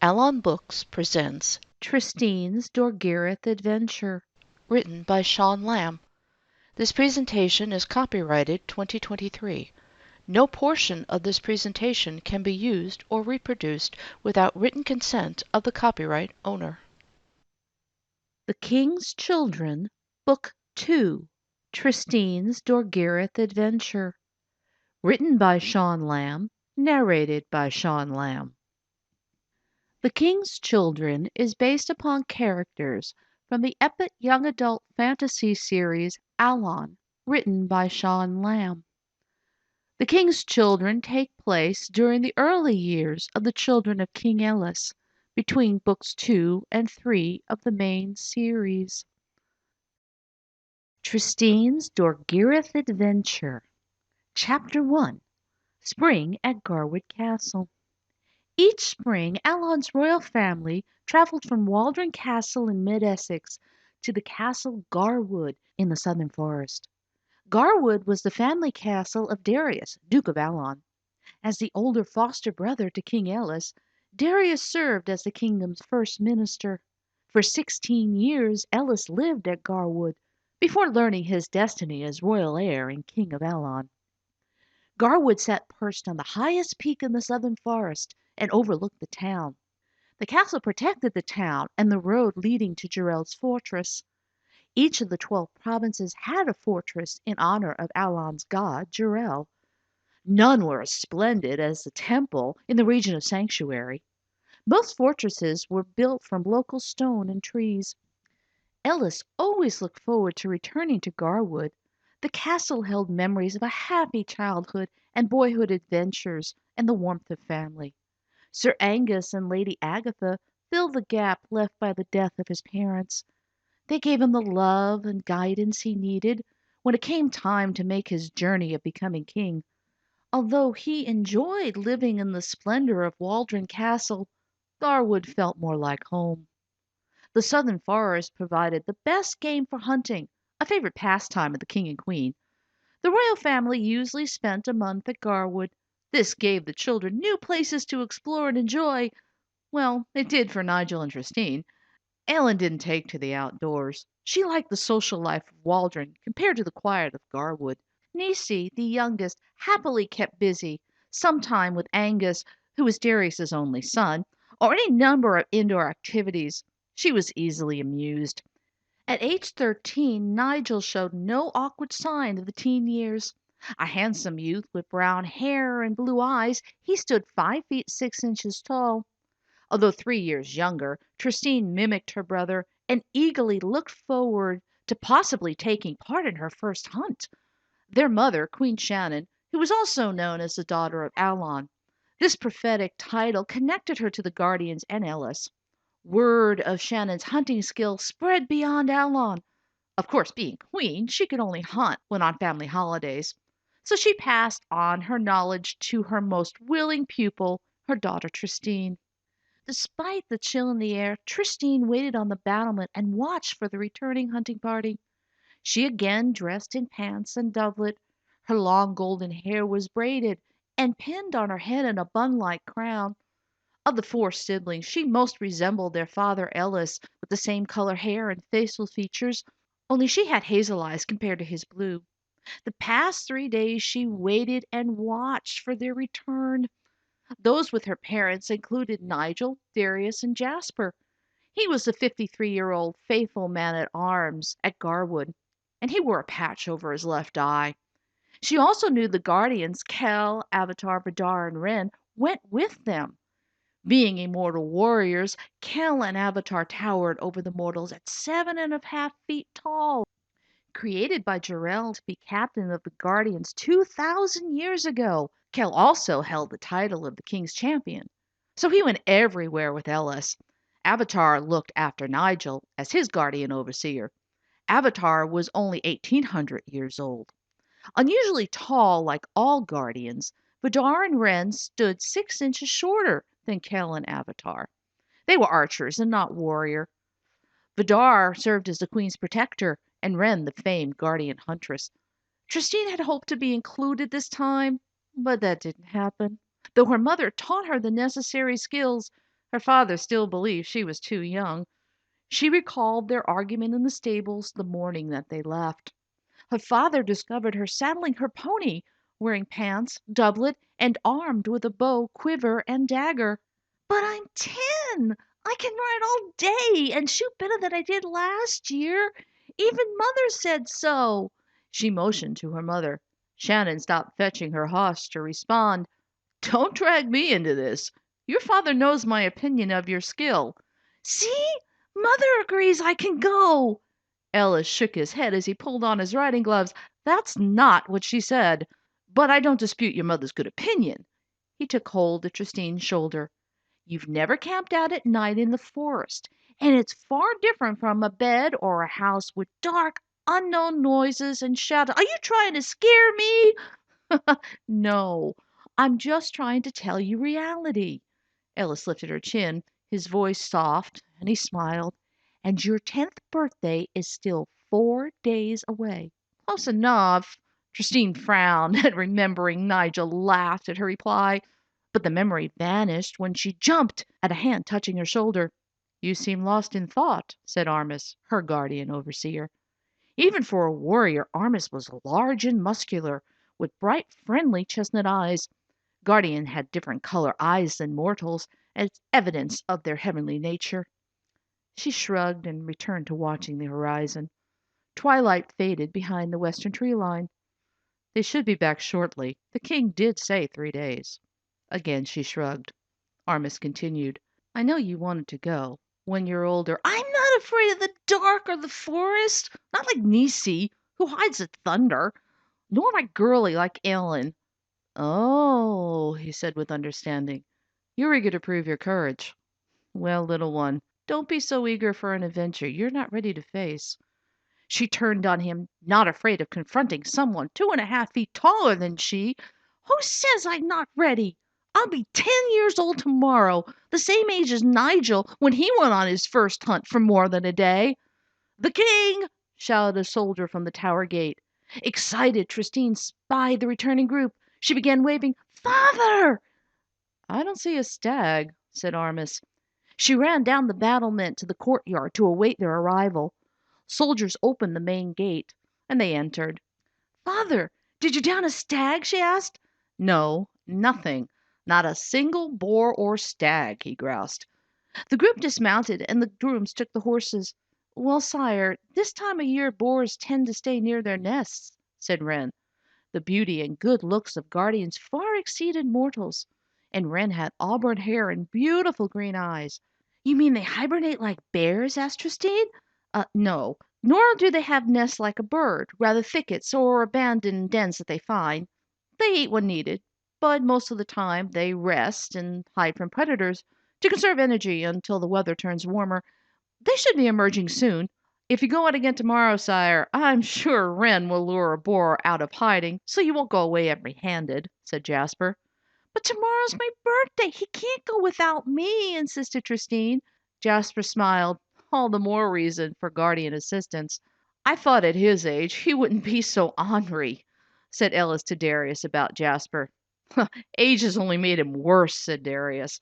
Allon Books presents Tristine's Dorgirith Adventure. written by Shawn Lamb. This presentation is copyrighted 2023. No portion of this presentation can be used or reproduced without written consent of the copyright owner. The King's Children, Book 2, Tristine's Dorgirith Adventure. Written by Shawn Lamb, narrated by Shawn Lamb. The King's Children is based upon characters from the epic young adult fantasy series Allon, written by Shawn Lamb. The King's Children take place during the early years of the children of King Ellis, between books 2 and 3 of the main series. Tristine's Dorgirith Adventure. Chapter 1. Spring at Garwood Castle. Each spring, Allon's royal family traveled from Waldron Castle in mid-Essex to the castle Garwood in the southern forest. Garwood was the family castle of Darius, Duke of Allon. As the older foster brother to King Ellis, Darius served as the kingdom's first minister. For 16 years, Ellis lived at Garwood before learning his destiny as royal heir and king of Allon. Garwood sat perched on the highest peak in the southern forest and overlooked the town. The castle protected the town and the road leading to Jarell's fortress. Each of the 12 provinces had a fortress in honor of Allon's god, Jarell. None were as splendid as the temple in the region of Sanctuary. Most fortresses were built from local stone and trees. Ellis always looked forward to returning to Garwood. The castle held memories of a happy childhood and boyhood adventures and the warmth of family. Sir Angus and Lady Agatha filled the gap left by the death of his parents. They gave him the love and guidance he needed when it came time to make his journey of becoming king. Although he enjoyed living in the splendor of Waldron Castle, Garwood felt more like home. The southern forest provided the best game for hunting, a favorite pastime of the king and queen. The royal family usually spent a month at Garwood. This gave the children new places to explore and enjoy. Well, it did for Nigel and Tristine. Ellen didn't take to the outdoors. She liked the social life of Waldron compared to the quiet of Garwood. Nisi, the youngest, happily kept busy, sometime with Angus, who was Darius's only son, or any number of indoor activities. She was easily amused. At age 13, Nigel showed no awkward sign of the teen years. A handsome youth with brown hair and blue eyes, he stood 5 feet 6 inches tall. Although 3 years younger, Tristine mimicked her brother and eagerly looked forward to possibly taking part in her first hunt. Their mother, Queen Shannon, who was also known as the daughter of Allon. This prophetic title connected her to the Guardians and Ellis. Word of Shannon's hunting skill spread beyond Allon. Of course, being queen, she could only hunt when on family holidays. So she passed on her knowledge to her most willing pupil, her daughter Tristine. Despite the chill in the air, Tristine waited on the battlement and watched for the returning hunting party. She again dressed in pants and doublet. Her long golden hair was braided and pinned on her head in a bun-like crown. Of the 4 siblings, she most resembled their father Ellis, with the same color hair and facial features, only she had hazel eyes compared to his blue. The past 3 days she waited and watched for their return. Those with her parents included Nigel, Darius, and Jasper. He was the 53-year-old faithful man-at-arms at Garwood, and he wore a patch over his left eye. She also knew the guardians, Kell, Avatar, Vidar, and Ren, went with them. Being immortal warriors, Kell and Avatar towered over the mortals at 7.5 feet tall. Created by Jarell to be captain of the Guardians 2,000 years ago, Kell also held the title of the King's Champion. So he went everywhere with Ellis. Avatar looked after Nigel as his guardian overseer. Avatar was only 1,800 years old. Unusually tall like all guardians, Vidar and Ren stood 6 inches shorter than Kell and Avatar. They were archers and not warrior. Vidar served as the queen's protector, and Ren the famed guardian huntress. Tristine had hoped to be included this time, but that didn't happen. Though her mother taught her the necessary skills, Her father still believed she was too young. She recalled their argument in the stables the morning that they left. Her father discovered her saddling her pony, wearing pants, doublet, and armed with a bow, quiver, and dagger. "But I'm 10. I can ride all day and shoot better than I did last year. Even mother said so." She motioned to her mother. Shannon stopped fetching her horse to respond. "Don't drag me into this. Your father knows my opinion of your skill." "See? Mother agrees I can go." Ellis shook his head as he pulled on his riding gloves. "That's not what she said. But I don't dispute your mother's good opinion." He took hold of Tristine's shoulder. "You've never camped out at night in the forest, and it's far different from a bed or a house with dark, unknown noises and shadows. Are you trying to scare me?" "No, I'm just trying to tell you reality." Ellis lifted her chin, his voice soft, and he smiled. "And your 10th birthday is still 4 days away." "Close enough." Tristine frowned, and remembering Nigel laughed at her reply. But the memory vanished when she jumped at a hand touching her shoulder. "You seem lost in thought," said Armis, her guardian overseer. Even for a warrior, Armis was large and muscular, with bright, friendly chestnut eyes. Guardian had different color eyes than mortals, as evidence of their heavenly nature. She shrugged and returned to watching the horizon. Twilight faded behind the western tree line. "They should be back shortly. The king did say 3 days." Again she shrugged. Armis continued. "I know you wanted to go. When you're older—" "I'm not afraid of the dark or the forest. Not like Nisi, who hides at thunder. Nor am I girly like Allon." "Oh," he said with understanding. "You're eager to prove your courage. Well, little one, don't be so eager for an adventure you're not ready to face." She turned on him, not afraid of confronting someone 2.5 feet taller than she. "Who says I'm not ready? I'll be 10 years old tomorrow, the same age as Nigel when he went on his first hunt for more than a day." "The king!" shouted a soldier from the tower gate. Excited, Tristine spied the returning group. She began waving, "Father!" "I don't see a stag," said Armis. She ran down the battlement to the courtyard to await their arrival. Soldiers opened the main gate, and they entered. "Father, did you down a stag?" she asked. "No, nothing. Not a single boar or stag," he groused. The group dismounted, and the grooms took the horses. "Well, sire, this time of year boars tend to stay near their nests," said Wren. The beauty and good looks of guardians far exceeded mortals, and Wren had auburn hair and beautiful green eyes. "You mean they hibernate like bears?" asked Tristine. No, nor do they have nests like a bird, rather thickets or abandoned dens that they find. They eat when needed, but most of the time they rest and hide from predators to conserve energy until the weather turns warmer. They should be emerging soon. If you go out again tomorrow, sire, I'm sure Wren will lure a boar out of hiding, so you won't go away empty-handed," said Jasper. "But tomorrow's my birthday. He can't go without me," insisted Tristine. Jasper smiled. All the more reason for guardian assistance. "I thought at his age he wouldn't be so ornery," said Ellis to Darius about Jasper. "Age has only made him worse," said Darius.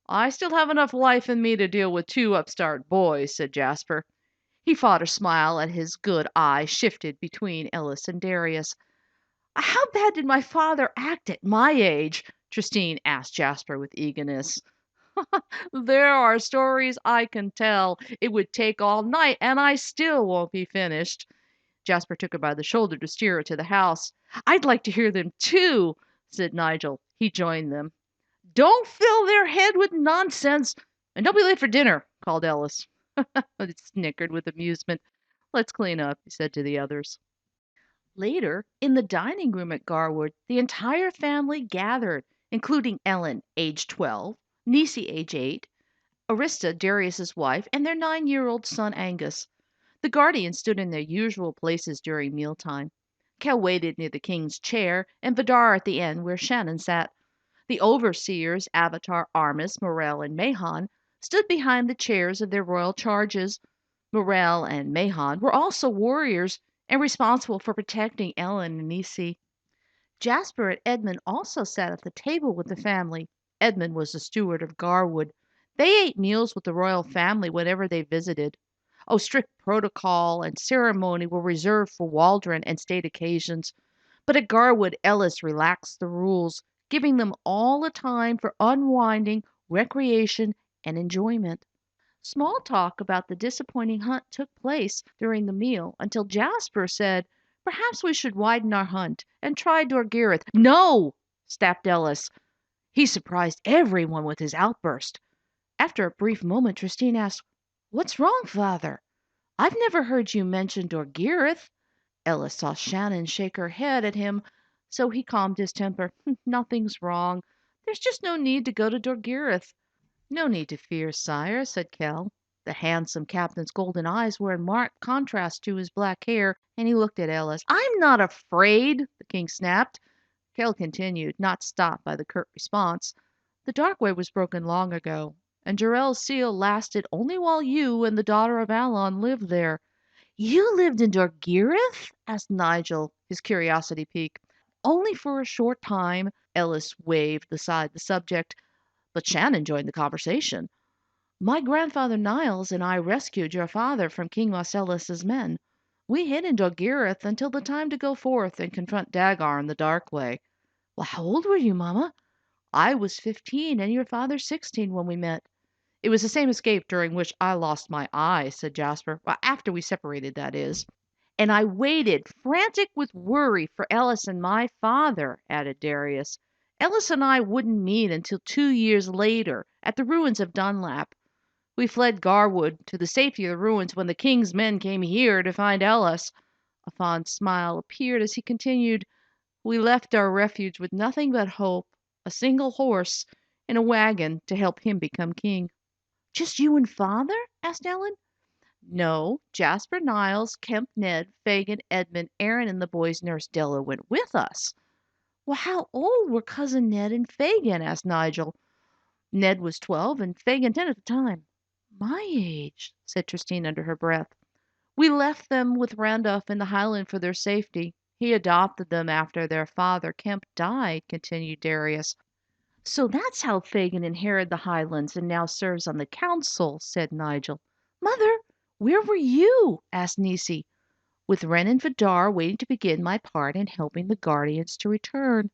"I still have enough life in me to deal with 2 upstart boys," said Jasper. He fought a smile as his good eye shifted between Ellis and Darius. "How bad did my father act at my age?" Tristine asked Jasper with eagerness. "There are stories I can tell. It would take all night, and I still won't be finished." Jasper took her by the shoulder to steer her to the house. "I'd like to hear them too," said Nigel. He joined them. "Don't fill their head with nonsense, and don't be late for dinner," called Ellis. They snickered with amusement. "Let's clean up," he said to the others. Later, in the dining room at Garwood, the entire family gathered, including Ellen, age 12, Nisi, age 8, Arista, Darius's wife, and their 9-year-old son Angus. The guardians stood in their usual places during mealtime. Kel waited near the king's chair, and Vidar at the end where Shannon sat. The overseers, Avatar, Armis, Morel, and Mahon, stood behind the chairs of their royal charges. Morel and Mahon were also warriors and responsible for protecting Ellen and Nisi. Jasper and Edmund also sat at the table with the family. Edmund was the steward of Garwood. They ate meals with the royal family whenever they visited. Oh, strict protocol and ceremony were reserved for Waldron and state occasions, but at Garwood, Ellis relaxed the rules, giving them all a time for unwinding, recreation, and enjoyment. Small talk about the disappointing hunt took place during the meal until Jasper said, "Perhaps we should widen our hunt and try Dorgirith." "No!" snapped Ellis. He surprised everyone with his outburst. After a brief moment, Tristine asked, "What's wrong, father? I've never heard you mention Dorgirith." Ellis saw Shannon shake her head at him, so he calmed his temper. "Nothing's wrong. There's just no need to go to Dorgirith." "No need to fear, sire," said Kell. The handsome captain's golden eyes were in marked contrast to his black hair, and he looked at Ellis. "I'm not afraid," the king snapped. Kell continued, not stopped by the curt response. "The dark way was broken long ago, and Jarrell's seal lasted only while you and the daughter of Allon lived there." "You lived in Dorgirith?" asked Nigel, his curiosity piqued. "Only for a short time." Ellis waved aside the subject, but Shannon joined the conversation. "My grandfather Niles and I rescued your father from King Marcellus's men. We hid in Dorgirith until the time to go forth and confront Dagar in the dark way." "Well, how old were you, Mamma?" "I was 15 and your father 16 when we met. It was the same escape during which I lost my eye," said Jasper. "Well, after we separated, that is." "And I waited, frantic with worry, for Ellis and my father," added Darius. "Ellis and I wouldn't meet until 2 years later at the ruins of Dunlap. We fled Garwood to the safety of the ruins when the king's men came here to find Ellis." A fond smile appeared as he continued. "We left our refuge with nothing but hope, a single horse, and a wagon to help him become king." "Just you and father?" asked Ellen. "No, Jasper, Niles, Kemp, Ned, Fagin, Edmund, Aaron, and the boys' nurse Della went with us." "Well, how old were cousin Ned and Fagin?" asked Nigel. "Ned was 12 and Fagin 10 at the time." "My age," said Tristine under her breath. "We left them with Randolph in the Highland for their safety. He adopted them after their father, Kemp, died," continued Darius. "So that's how Fagin inherited the Highlands and now serves on the council," said Nigel. "Mother, where were you?" asked Nisi. "With Ren and Vidar waiting to begin my part in helping the Guardians to return."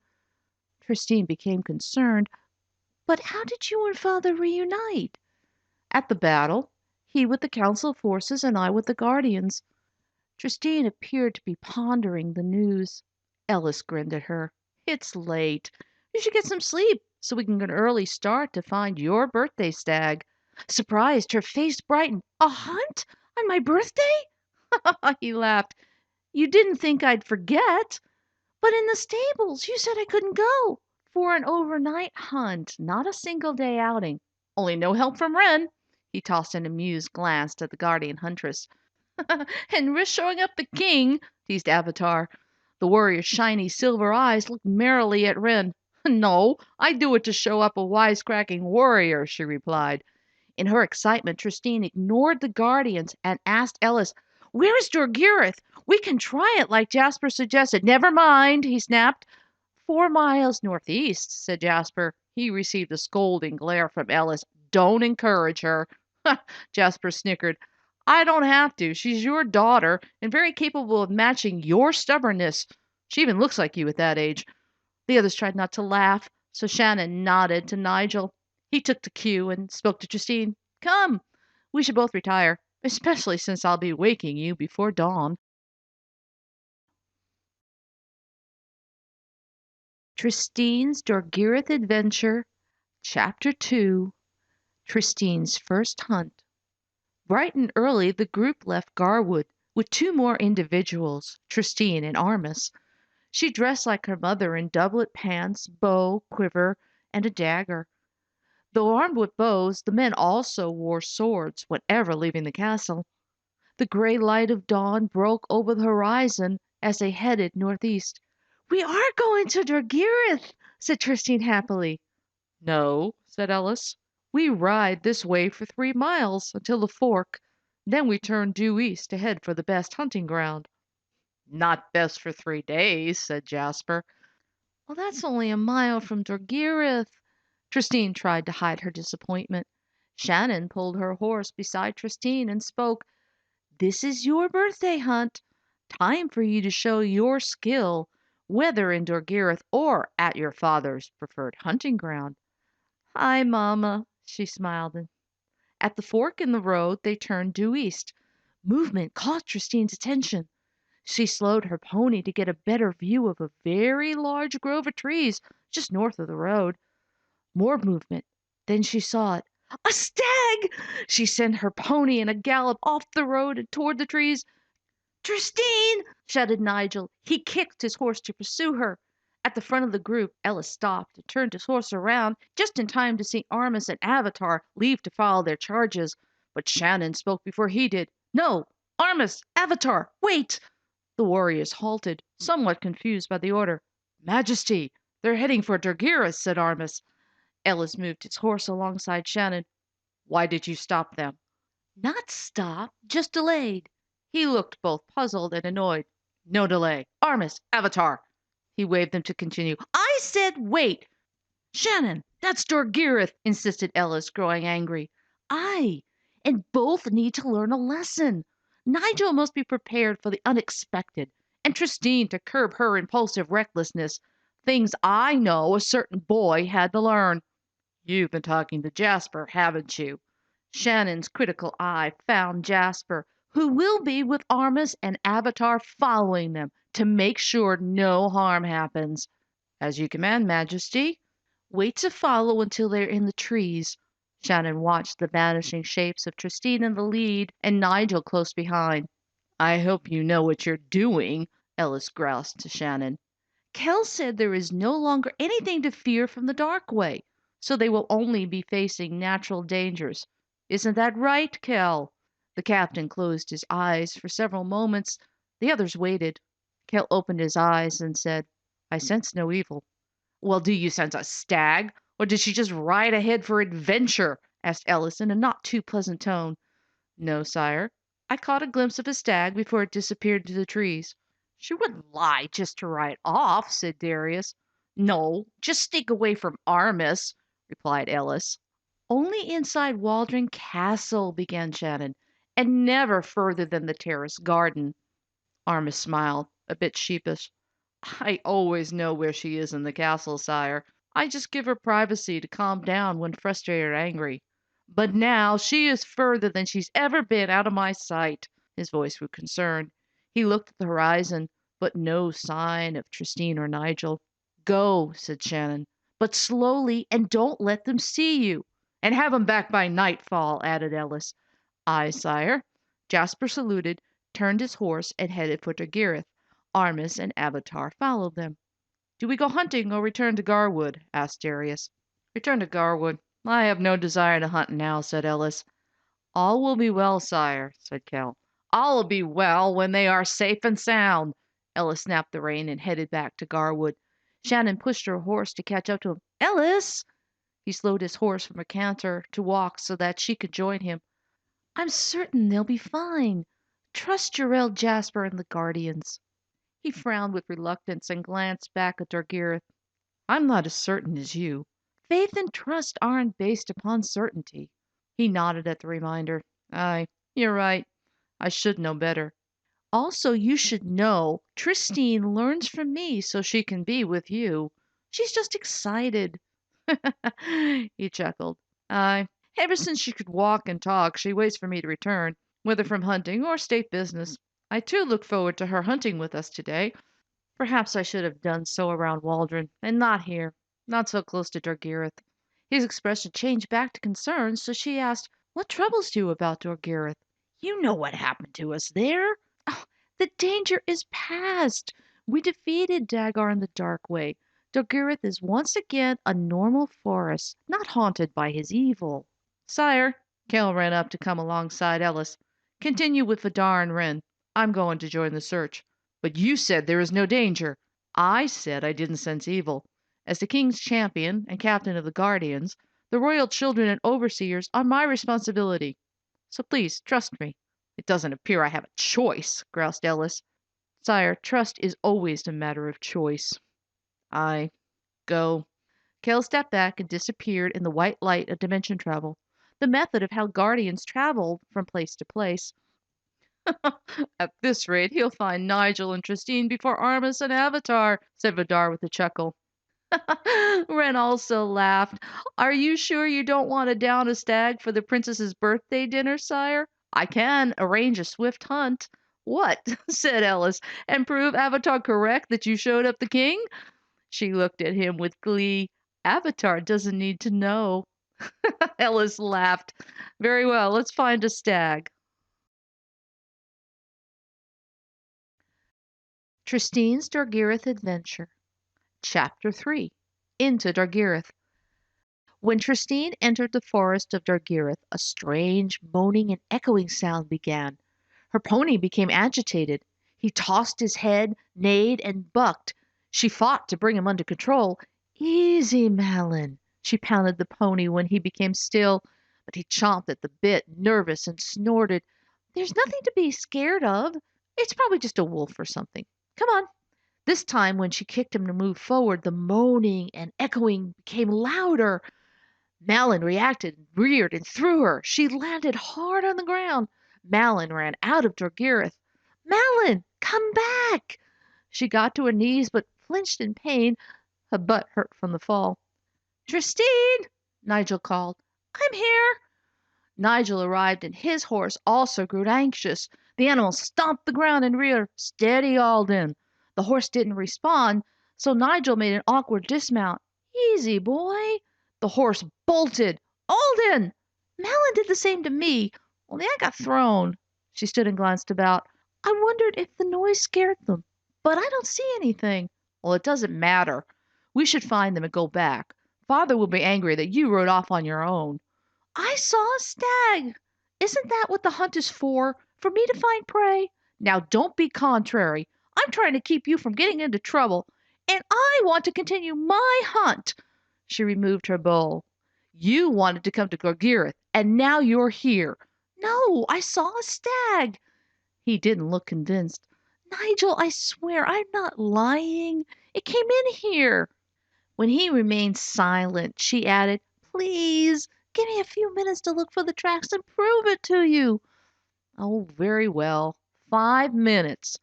Tristine became concerned. "But how did you and father reunite?" "At the battle. He with the council forces and I with the Guardians." Tristine appeared to be pondering the news. Ellis grinned at her. "It's late. You should get some sleep so we can get an early start to find your birthday stag." Surprised, her face brightened. "A hunt on my birthday?" He laughed. "You didn't think I'd forget? But in the stables, you said I couldn't go. For an overnight hunt, not a single day outing. Only no help from Wren." He tossed an amused glance at the guardian huntress. "And risk showing up the king," teased Avatar. The warrior's shiny silver eyes looked merrily at Wren. "No, I do it to show up a wisecracking warrior," she replied. In her excitement, Tristine ignored the guardians and asked Ellis, "Where is Dorgirith? We can try it like Jasper suggested." "Never mind," he snapped. "4 miles northeast," said Jasper. He received a scolding glare from Ellis. "Don't encourage her." Jasper snickered. "I don't have to. She's your daughter and very capable of matching your stubbornness. She even looks like you at that age." The others tried not to laugh, so Shannon nodded to Nigel. He took the cue and spoke to Justine. "Come, we should both retire, especially since I'll be waking you before dawn." Tristine's Dorgirith Adventure, Chapter 2, Tristine's First Hunt. Bright and early the group left Garwood with two more individuals, Tristine and Armis. She dressed like her mother in doublet pants, bow, quiver, and a dagger. Though armed with bows, the men also wore swords whenever leaving the castle. The gray light of dawn broke over the horizon as they headed northeast. "We are going to Dorgirith," said Tristine happily. "No," said Ellis. "We ride this way for 3 miles until the fork. Then we turn due east to head for the best hunting ground." "Not best for 3 days," said Jasper. "Well, that's only a mile from Dorgirith." Tristine tried to hide her disappointment. Shannon pulled her horse beside Tristine and spoke. This is your birthday hunt. Time for you to show your skill, whether in Dorgirith or at your father's preferred hunting ground. Hi, Mama, she smiled. And at the fork in the road, they turned due east. Movement caught Tristine's attention. She slowed her pony to get a better view of a very large grove of trees just north of the road. More movement. Then she saw it. A stag! She sent her pony in a gallop off the road and toward the trees. Tristine! Shouted Nigel. He kicked his horse to pursue her. At the front of the group, Ellis stopped and turned his horse around just in time to see Armis and Avatar leave to follow their charges. But Shannon spoke before he did. No! Armis! Avatar! Wait! The warriors halted, somewhat confused by the order. Majesty! They're heading for Dorgirith, said Armis. Ellis moved his horse alongside Shannon. Why did you stop them? Not stop, just delayed. He looked both puzzled and annoyed. No delay. Armis, Avatar. He waved them to continue. I said wait. Shannon, that's Dorgirith, insisted Ellis, growing angry. Aye, and both need to learn a lesson. Nigel must be prepared for the unexpected, and Tristine to curb her impulsive recklessness. Things I know a certain boy had to learn. You've been talking to Jasper, haven't you? Shannon's critical eye found Jasper, who will be with Armis and Avatar following them to make sure no harm happens. As you command, Majesty. Wait to follow until they're in the trees. Shannon watched the vanishing shapes of Tristine in the lead and Nigel close behind. I hope you know what you're doing, Ellis groused to Shannon. Kell said there is no longer anything to fear from the Dark Way, so they will only be facing natural dangers. Isn't that right, Kell? The captain closed his eyes for several moments. The others waited. Kell opened his eyes and said, I sense no evil. Well, do you sense a stag? Or did she just ride ahead for adventure? Asked Ellis in a not too pleasant tone. No, sire. I caught a glimpse of a stag before it disappeared into the trees. She wouldn't lie just to ride off, said Darius. No, just stick away from Armis, replied Ellis. Only inside Waldron Castle, began Shannon, and never further than the terrace garden. Armis smiled, a bit sheepish. I always know where she is in the castle, sire. I just give her privacy to calm down when frustrated or angry. But now she is further than she's ever been out of my sight. His voice grew concerned. He looked at the horizon, but no sign of Tristine or Nigel. Go, said Shannon, but slowly and don't let them see you. And have 'em back by nightfall, added Ellis. Aye, sire. Jasper saluted, turned his horse, and headed for Dorgirith. Armis and Avatar followed them. Do we go hunting or return to Garwood? Asked Darius. Return to Garwood. I have no desire to hunt now, said Ellis. All will be well, sire, said Kell. All will be well when they are safe and sound. Ellis snapped the rein and headed back to Garwood. Shannon pushed her horse to catch up to him. Ellis! He slowed his horse from a canter to walk so that she could join him. I'm certain they'll be fine. Trust Jarell, Jasper, and the Guardians. He frowned with reluctance and glanced back at Dorgirith. I'm not as certain as you. Faith and trust aren't based upon certainty. He nodded at the reminder. Aye, you're right. I should know better. Also, you should know Tristine learns from me so she can be with you. She's just excited. He chuckled. Aye, ever since she could walk and talk, she waits for me to return, whether from hunting or state business. I too look forward to her hunting with us today. Perhaps I should have done so around Waldron, and not here, not so close to Dorgirith. His expression changed back to concern, so she asked, What troubles you about Dorgirith? You know what happened to us there. Oh, the danger is past. We defeated Dagar in the Dark Way. Dorgirith is once again a normal forest, not haunted by his evil. Sire, Kell ran up to come alongside Ellis. Continue with Vidar and Wren. I'm going to join the search. But you said there is no danger. I said I didn't sense evil. As the king's champion and captain of the Guardians, the royal children and overseers are my responsibility. So please trust me. It doesn't appear I have a choice, groused Ellis. Sire, trust is always a matter of choice. Go. Kell stepped back and disappeared in the white light of dimension travel. the method of how guardians traveled from place to place. At this rate, he'll find Nigel and Tristine before Armis and Avatar, said Vidar with a chuckle. Wren also laughed. Are you sure you don't want to down a stag for the princess's birthday dinner, sire? I can arrange a swift hunt. What? Said Ellis. And prove Avatar correct that you showed up the king? She looked at him with glee. Avatar doesn't need to know. Ellis laughed. Very well, let's find a stag. Tristine's Dorgirith Adventure. Chapter 3. Into Dorgirith. When Tristine entered the forest of Dorgirith, a strange moaning and echoing sound began. Her pony became agitated. He tossed his head, neighed, and bucked. She fought to bring him under control. Easy, Malin. She pounded the pony when he became still, but he chomped at the bit, nervous, and snorted. There's nothing to be scared of. It's probably just a wolf or something. Come on. This time, when she kicked him to move forward, the moaning and echoing became louder. Malin reacted, reared, and threw her. She landed hard on the ground. Malin ran out of Dorgirith. Malin, come back! She got to her knees, but flinched in pain. Her butt hurt from the fall. Tristine! Nigel called. I'm here. Nigel arrived, and his horse also grew anxious. The animal stomped the ground and reared. Steady, Alden. The horse didn't respond, so Nigel made an awkward dismount. Easy, boy. The horse bolted. Alden! Malin did the same to me, only I got thrown. She stood and glanced about. I wondered if the noise scared them, but I don't see anything. Well, it doesn't matter. We should find them and go back. Father will be angry that you rode off on your own. I saw a stag. Isn't that what the hunt is for? For me to find prey? Now don't be contrary. I'm trying to keep you from getting into trouble, and I want to continue my hunt. She removed her bow. You wanted to come to Dorgirith, and now you're here. No, I saw a stag. He didn't look convinced. Nigel, I swear I'm not lying. It came in here. When he remained silent, she added, Please, give me a few minutes to look for the tracks and prove it to you. Oh, very well. 5 minutes.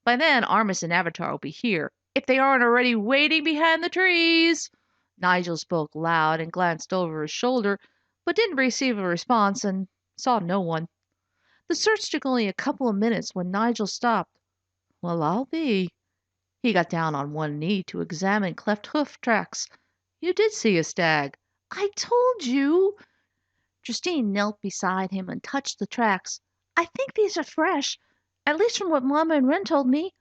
By then, Armis and Avatar will be here, if they aren't already waiting behind the trees. Nigel spoke loud and glanced over his shoulder, but didn't receive a response and saw no one. The search took only a couple of minutes when Nigel stopped. Well, I'll be. He got down on one knee to examine cleft hoof tracks. You did see a stag. I told you. Justine knelt beside him and touched the tracks. I think these are fresh, at least from what Mama and Wren told me.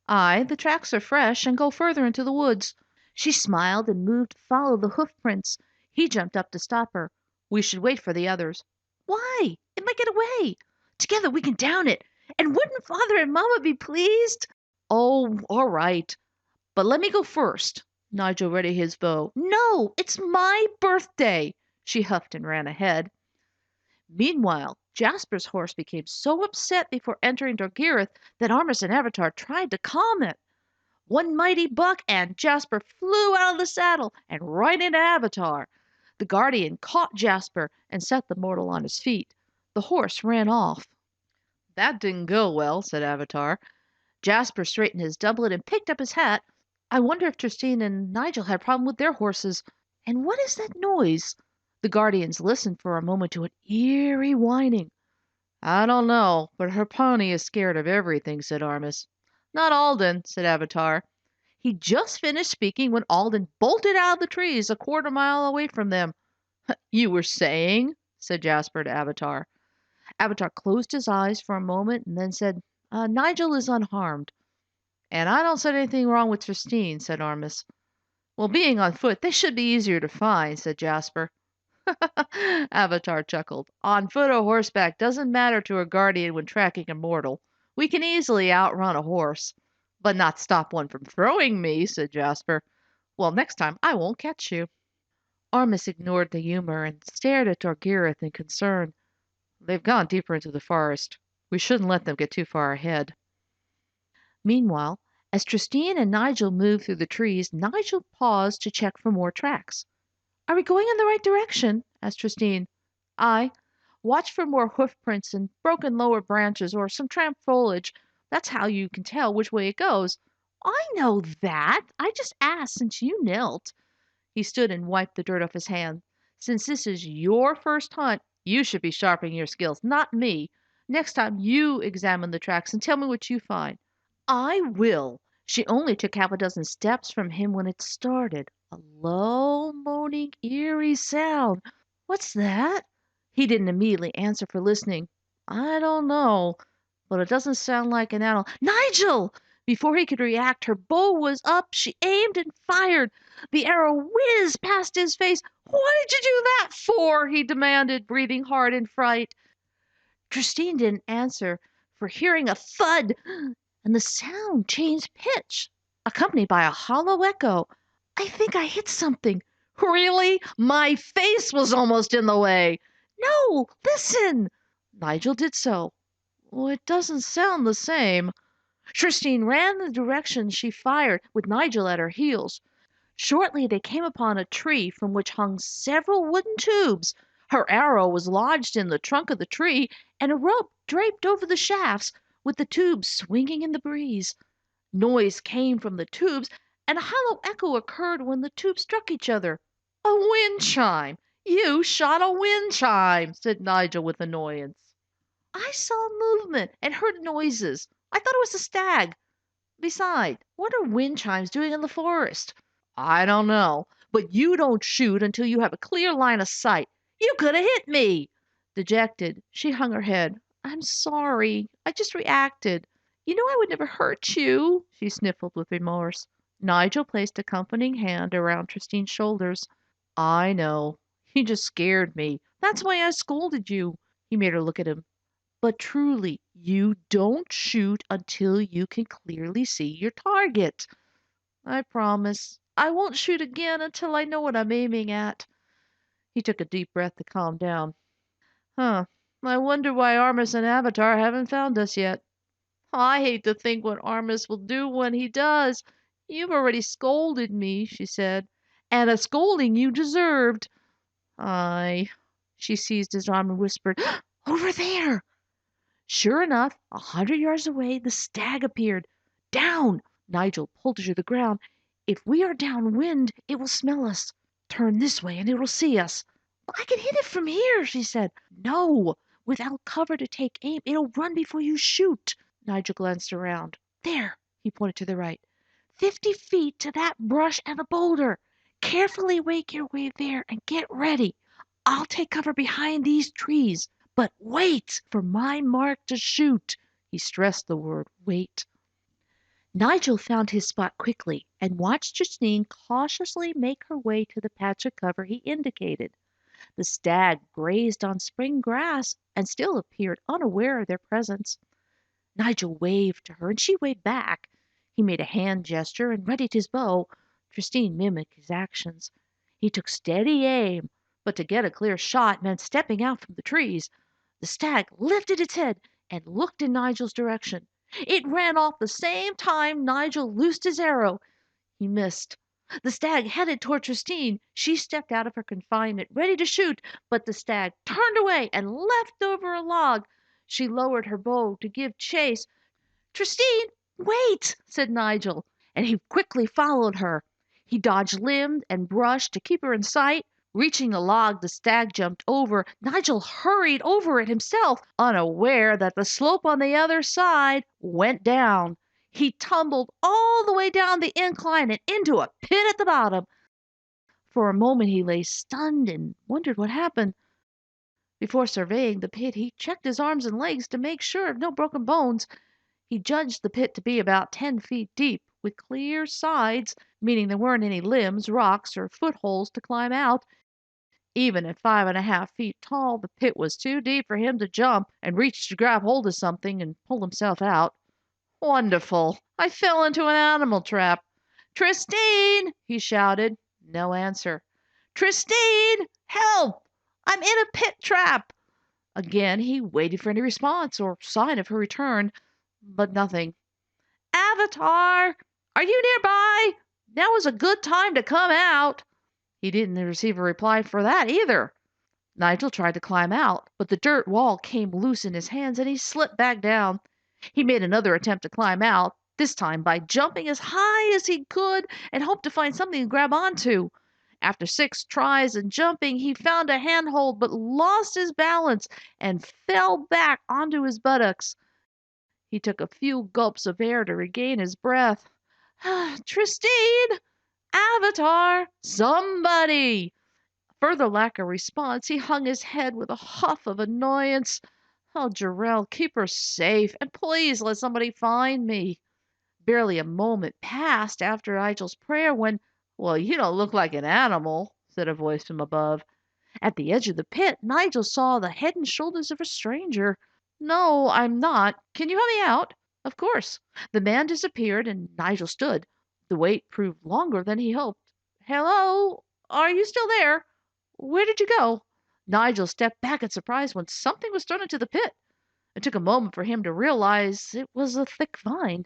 Aye, the tracks are fresh and go further into the woods. She smiled and moved to follow the hoof prints. He jumped up to stop her. We should wait for the others. Why? It might get away. Together we can down it. And wouldn't Father and Mama be pleased? Oh, all right. But let me go first. Nigel readied his bow. No, it's my birthday. She huffed and ran ahead. Meanwhile, Jasper's horse became so upset before entering Dorgirith that Armis and Avatar tried to calm it. One mighty buck, and Jasper flew out of the saddle and right into Avatar. The guardian caught Jasper and set the mortal on his feet. The horse ran off. That didn't go well, said Avatar. Jasper straightened his doublet and picked up his hat. I wonder if Tristine and Nigel had a problem with their horses. And what is that noise? The guardians listened for a moment to an eerie whining. I don't know, but her pony is scared of everything, said Armis. Not Alden, said Avatar. He just finished speaking when Alden bolted out of the trees a quarter mile away from them. You were saying, said Jasper to Avatar. Avatar closed his eyes for a moment and then said, Nigel is unharmed. And I don't see anything wrong with Tristine, said Armis. Well, being on foot, they should be easier to find, said Jasper. Avatar chuckled. On foot or horseback doesn't matter to a guardian when tracking a mortal. We can easily outrun a horse. But not stop one from throwing me, said Jasper. Well, next time I won't catch you. Armis ignored the humor and stared at Dorgirith in concern. They've gone deeper into the forest. We shouldn't let them get too far ahead. Meanwhile, as Tristine and Nigel moved through the trees, Nigel paused to check for more tracks. Are we going in the right direction? Asked Tristine. I watch for more hoof prints and broken lower branches or some trampled foliage. That's how you can tell which way it goes. I know that. I just asked since you knelt. He stood and wiped the dirt off his hand. Since this is your first hunt, you should be sharpening your skills, not me. Next time you examine the tracks and tell me what you find. I will. She only took half a dozen steps from him when it started. A low, moaning, eerie sound. What's that? He didn't immediately answer for listening. I don't know, but it doesn't sound like an animal. Nigel! Before he could react, her bow was up. She aimed and fired. The arrow whizzed past his face. What did you do that for? He demanded, breathing hard in fright. Tristine didn't answer, for hearing a thud, and the sound changed pitch, accompanied by a hollow echo. I think I hit something. Really? My face was almost in the way. No, listen. Nigel did so. Well, it doesn't sound the same. Tristine ran in the direction she fired, with Nigel at her heels. Shortly they came upon a tree from which hung several wooden tubes. Her arrow was lodged in the trunk of the tree, and a rope draped over the shafts, with the tubes swinging in the breeze. Noise came from the tubes, and a hollow echo occurred when the tubes struck each other. A wind chime! You shot a wind chime, said Nigel with annoyance. I saw movement and heard noises. I thought it was a stag. Besides, what are wind chimes doing in the forest? I don't know, but you don't shoot until you have a clear line of sight. You could have hit me. Dejected, she hung her head. I'm sorry. I just reacted. You know I would never hurt you, she sniffled with remorse. Nigel placed a comforting hand around Tristine's shoulders. I know. You just scared me. That's why I scolded you. He made her look at him. But truly, you don't shoot until you can clearly see your target. I promise. I won't shoot again until I know what I'm aiming at. He took a deep breath to calm down. Huh. I wonder why Armus and Avatar haven't found us yet. I hate to think what Armus will do when he does. You've already scolded me, she said, and a scolding you deserved. I. She seized his arm and whispered, Over there! Sure enough, 100 yards away, the stag appeared. Down! Nigel pulled her to the ground. If we are downwind, it will smell us. Turn this way and it will see us. I can hit it from here, she said. No, without cover to take aim, it'll run before you shoot. Nigel glanced around. There, he pointed to the right. 50 feet to that brush and a boulder. Carefully make your way there and get ready. I'll take cover behind these trees. But wait for my mark to shoot. He stressed the word wait. Nigel found his spot quickly and watched Justine cautiously make her way to the patch of cover he indicated. The stag grazed on spring grass and still appeared unaware of their presence. Nigel waved to her and she waved back. He made a hand gesture and readied his bow. Tristine mimicked his actions. He took steady aim, but to get a clear shot meant stepping out from the trees. The stag lifted its head and looked in Nigel's direction. It ran off the same time Nigel loosed his arrow. He missed. The stag headed toward Tristine. She stepped out of her confinement, ready to shoot, but the stag turned away and leapt over a log. She lowered her bow to give chase. Tristine, wait, said Nigel, and he quickly followed her. He dodged limbs and brush to keep her in sight. Reaching the log the stag jumped over, Nigel hurried over it himself, unaware that the slope on the other side went down. He tumbled all the way down the incline and into a pit at the bottom. For a moment he lay stunned and wondered what happened. Before surveying the pit, he checked his arms and legs to make sure of no broken bones. He judged the pit to be about 10 feet deep, with clear sides, meaning there weren't any limbs, rocks, or footholds to climb out. Even at 5.5 feet tall, the pit was too deep for him to jump and reach to grab hold of something and pull himself out. Wonderful! I fell into an animal trap. Tristine! He shouted. No answer. Tristine! Help! I'm in a pit trap! Again he waited for any response or sign of her return, but nothing. Avatar! Are you nearby? Now is a good time to come out. He didn't receive a reply for that either. Nigel tried to climb out, but the dirt wall came loose in his hands and he slipped back down. He made another attempt to climb out, this time by jumping as high as he could and hoped to find something to grab onto. After 6 tries and jumping, he found a handhold but lost his balance and fell back onto his buttocks. He took a few gulps of air to regain his breath. Tristine! Avatar! Somebody! Further lack of response, he hung his head with a huff of annoyance. Oh, Jarrell, keep her safe, and please let somebody find me. Barely a moment passed after Nigel's prayer when, "Well, you don't look like an animal," said a voice from above. At the edge of the pit, Nigel saw the head and shoulders of a stranger. "No, I'm not. Can you help me out?" Of course. The man disappeared, and Nigel stood. The wait proved longer than he hoped. "Hello? Are you still there? Where did you go?" Nigel stepped back in surprise when something was thrown into the pit. It took a moment for him to realize it was a thick vine.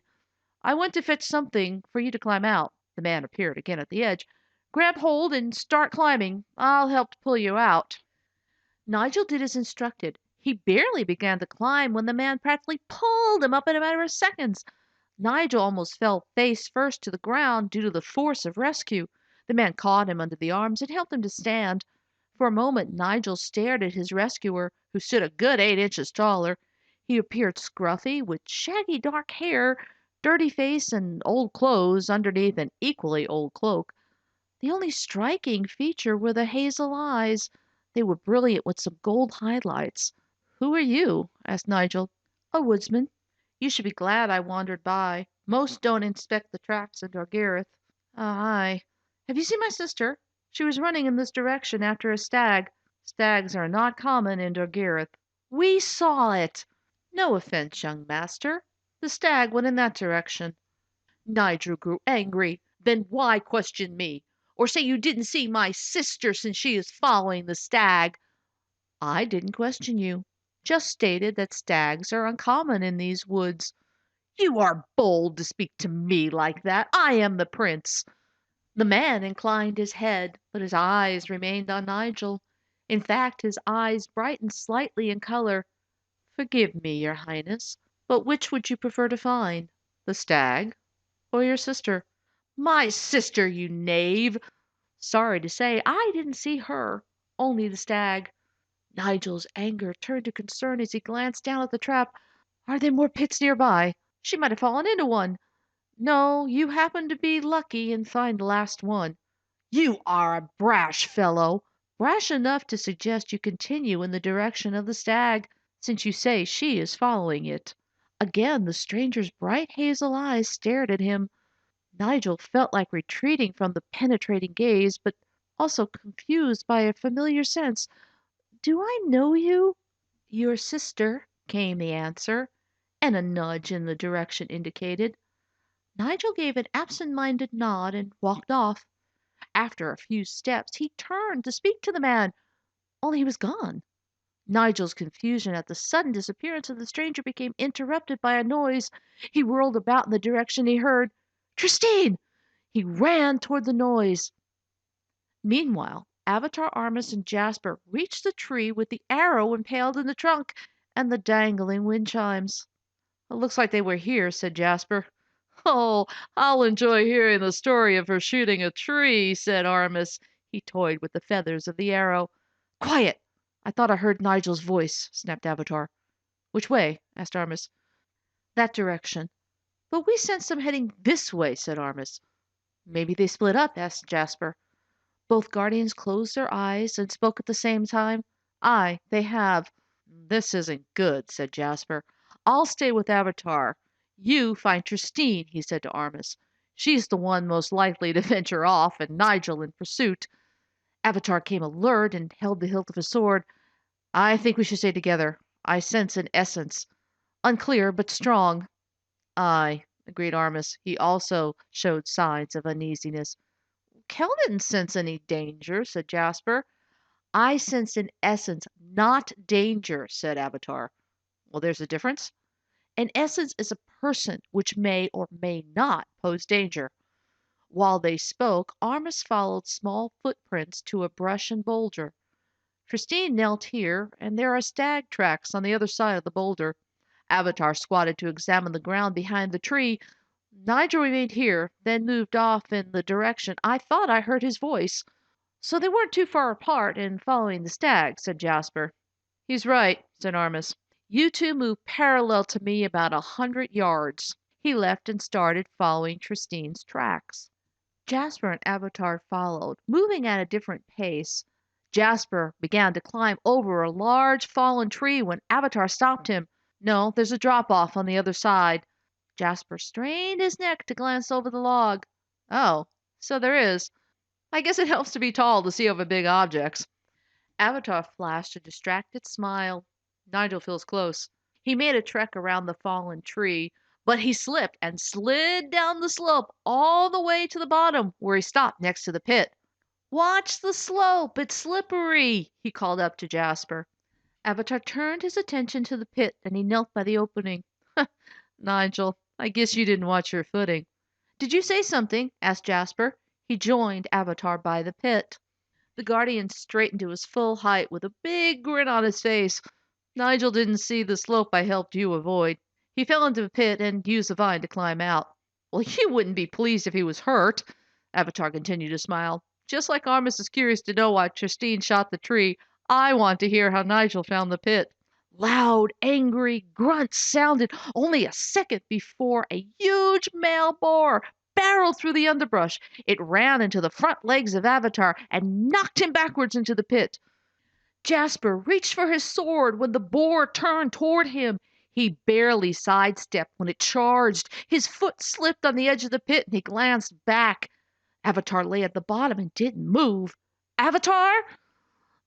"I went to fetch something for you to climb out." The man appeared again at the edge. "Grab hold and start climbing. I'll help to pull you out." Nigel did as instructed. He barely began to climb when the man practically pulled him up in a matter of seconds. Nigel almost fell face first to the ground due to the force of rescue. The man caught him under the arms and helped him to stand. For a moment Nigel stared at his rescuer, who stood a good 8 inches taller. He appeared scruffy, with shaggy dark hair, dirty face, and old clothes underneath an equally old cloak. The only striking feature were the hazel eyes. They were brilliant with some gold highlights. "Who are you?" asked Nigel. "A woodsman. You should be glad I wandered by. Most don't inspect the tracks in Dorgirith." "Aye. Have you seen my sister? She was running in this direction after a stag. Stags are not common in Dorgirith." "We saw it." "No offense, young master. The stag went in that direction." Nigel grew angry. "Then why question me? Or say you didn't see my sister since she is following the stag?" "I didn't question you. Just stated that stags are uncommon in these woods." "You are bold to speak to me like that. I am the prince." The man inclined his head, but his eyes remained on Nigel. In fact, his eyes brightened slightly in color. "Forgive me, your highness, but which would you prefer to find? The stag or your sister?" "My sister, you knave!" "Sorry to say I didn't see her, only the stag." Nigel's anger turned to concern as he glanced down at the trap. "Are there more pits nearby? She might have fallen into one." "No, you happened to be lucky and find the last one." "You are a brash fellow." "Brash enough to suggest you continue in the direction of the stag, since you say she is following it." Again the stranger's bright hazel eyes stared at him. Nigel felt like retreating from the penetrating gaze, but also confused by a familiar sense. "Do I know you?" "Your sister," came the answer, and a nudge in the direction indicated. Nigel gave an absent-minded nod and walked off. After a few steps he turned to speak to the man, only he was gone. Nigel's confusion at the sudden disappearance of the stranger became interrupted by a noise. He whirled about in the direction he heard. "Tristine!" He ran toward the noise. Meanwhile, Avatar, Armus, and Jasper reached the tree with the arrow impaled in the trunk and the dangling wind chimes. "It looks like they were here," said Jasper. "Oh, I'll enjoy hearing the story of her shooting a tree," said Armus. He toyed with the feathers of the arrow. "Quiet! I thought I heard Nigel's voice," snapped Avatar. "Which way?" asked Armus. "That direction." "But we sensed them heading this way," said Armus. "Maybe they split up," asked Jasper. Both guardians closed their eyes and spoke at the same time. "Aye, they have." "This isn't good," said Jasper. "I'll stay with Avatar. You find Tristine," he said to Armus. "She's the one most likely to venture off, and Nigel in pursuit." Avatar came alert and held the hilt of his sword. "I think we should stay together. I sense an essence. Unclear, but strong." "Aye," agreed Armus. He also showed signs of uneasiness. "Kel didn't sense any danger," said Jasper. "I sensed an essence, not danger," said Avatar. "Well, there's a difference." "An essence is a person which may or may not pose danger." While they spoke, Armus followed small footprints to a brush and boulder. Tristine knelt here, and there are stag tracks on the other side of the boulder. Avatar squatted to examine the ground behind the tree. Nigel remained here, then moved off in the direction I thought I heard his voice. So they weren't too far apart in following the stag, said Jasper. He's right, said Armis. You two move parallel to me about 100 yards. He left and started following Tristine's tracks. Jasper and Avatar followed, moving at a different pace. Jasper began to climb over a large fallen tree when Avatar stopped him. No, there's a drop off on the other side. Jasper strained his neck to glance over the log. Oh, so there is. I guess it helps to be tall to see over big objects. Avatar flashed a distracted smile. Nigel feels close. He made a trek around the fallen tree, but he slipped and slid down the slope all the way to the bottom, where he stopped next to the pit. Watch the slope, it's slippery, he called up to Jasper. Avatar turned his attention to the pit and he knelt by the opening. Nigel, I guess you didn't watch your footing. Did you say something? Asked Jasper. He joined Avatar by the pit. The Guardian straightened to his full height with a big grin on his face. Nigel didn't see the slope I helped you avoid. He fell into the pit and used the vine to climb out. Well, you wouldn't be pleased if he was hurt. Avatar continued to smile. Just like Armis is curious to know why Tristine shot the tree, I want to hear how Nigel found the pit. Loud, angry grunts sounded only a second before a huge male boar barreled through the underbrush. It ran into the front legs of Avatar and knocked him backwards into the pit. Jasper reached for his sword when the boar turned toward him. He barely sidestepped when it charged. His foot slipped on the edge of the pit and he glanced back. Avatar lay at the bottom and didn't move. Avatar?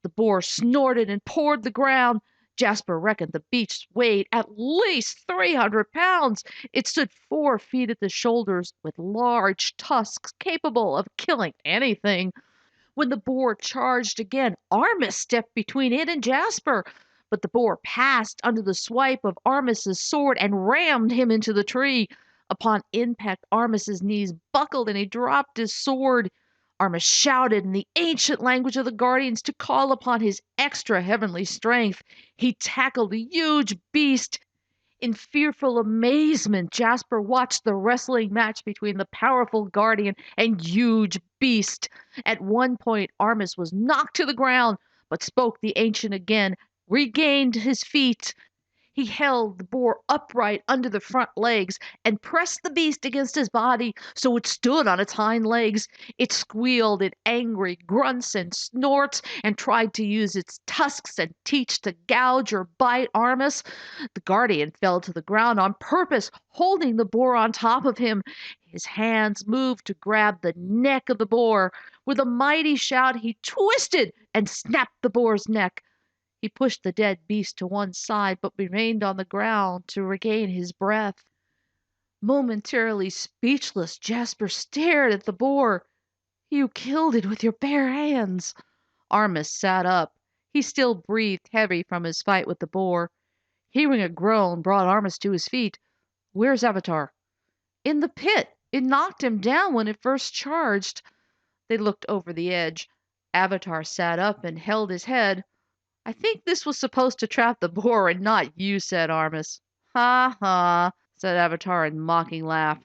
The boar snorted and pawed the ground. Jasper reckoned the beast weighed at least 300 pounds. It stood 4 feet at the shoulders with large tusks capable of killing anything. When the boar charged again, Armis stepped between it and Jasper. But the boar passed under the swipe of Armis's sword and rammed him into the tree. Upon impact, Armis's knees buckled and he dropped his sword. Armis shouted in the ancient language of the Guardians to call upon his extra heavenly strength. He tackled the huge beast. In fearful amazement, Jasper watched the wrestling match between the powerful Guardian and huge beast. At one point, Armis was knocked to the ground, but spoke the ancient again, regained his feet. He held the boar upright under the front legs and pressed the beast against his body so it stood on its hind legs. It squealed in angry grunts and snorts and tried to use its tusks and teeth to gouge or bite Armis. The Guardian fell to the ground on purpose, holding the boar on top of him. His hands moved to grab the neck of the boar. With a mighty shout, he twisted and snapped the boar's neck. He pushed the dead beast to one side, but remained on the ground to regain his breath. Momentarily speechless, Jasper stared at the boar. You killed it with your bare hands. Armis sat up. He still breathed heavy from his fight with the boar. Hearing a groan brought Armis to his feet. Where's Avatar? In the pit. It knocked him down when it first charged. They looked over the edge. Avatar sat up and held his head. I think this was supposed to trap the boar and not you, said Armis. Ha ha, said Avatar in mocking laugh.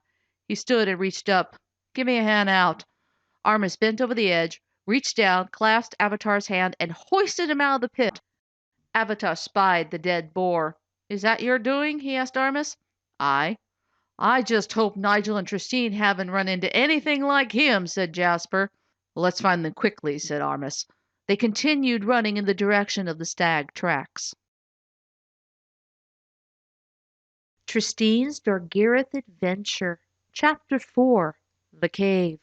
He stood and reached up. Give me a hand out. Armis bent over the edge, reached down, clasped Avatar's hand, and hoisted him out of the pit. Avatar spied the dead boar. Is that your doing? He asked Armis. Aye. I just hope Nigel and Tristine haven't run into anything like him, said Jasper. Let's find them quickly, said Armis. They continued running in the direction of the stag tracks. Tristine's Dorgirith Adventure, Chapter 4, The Cave.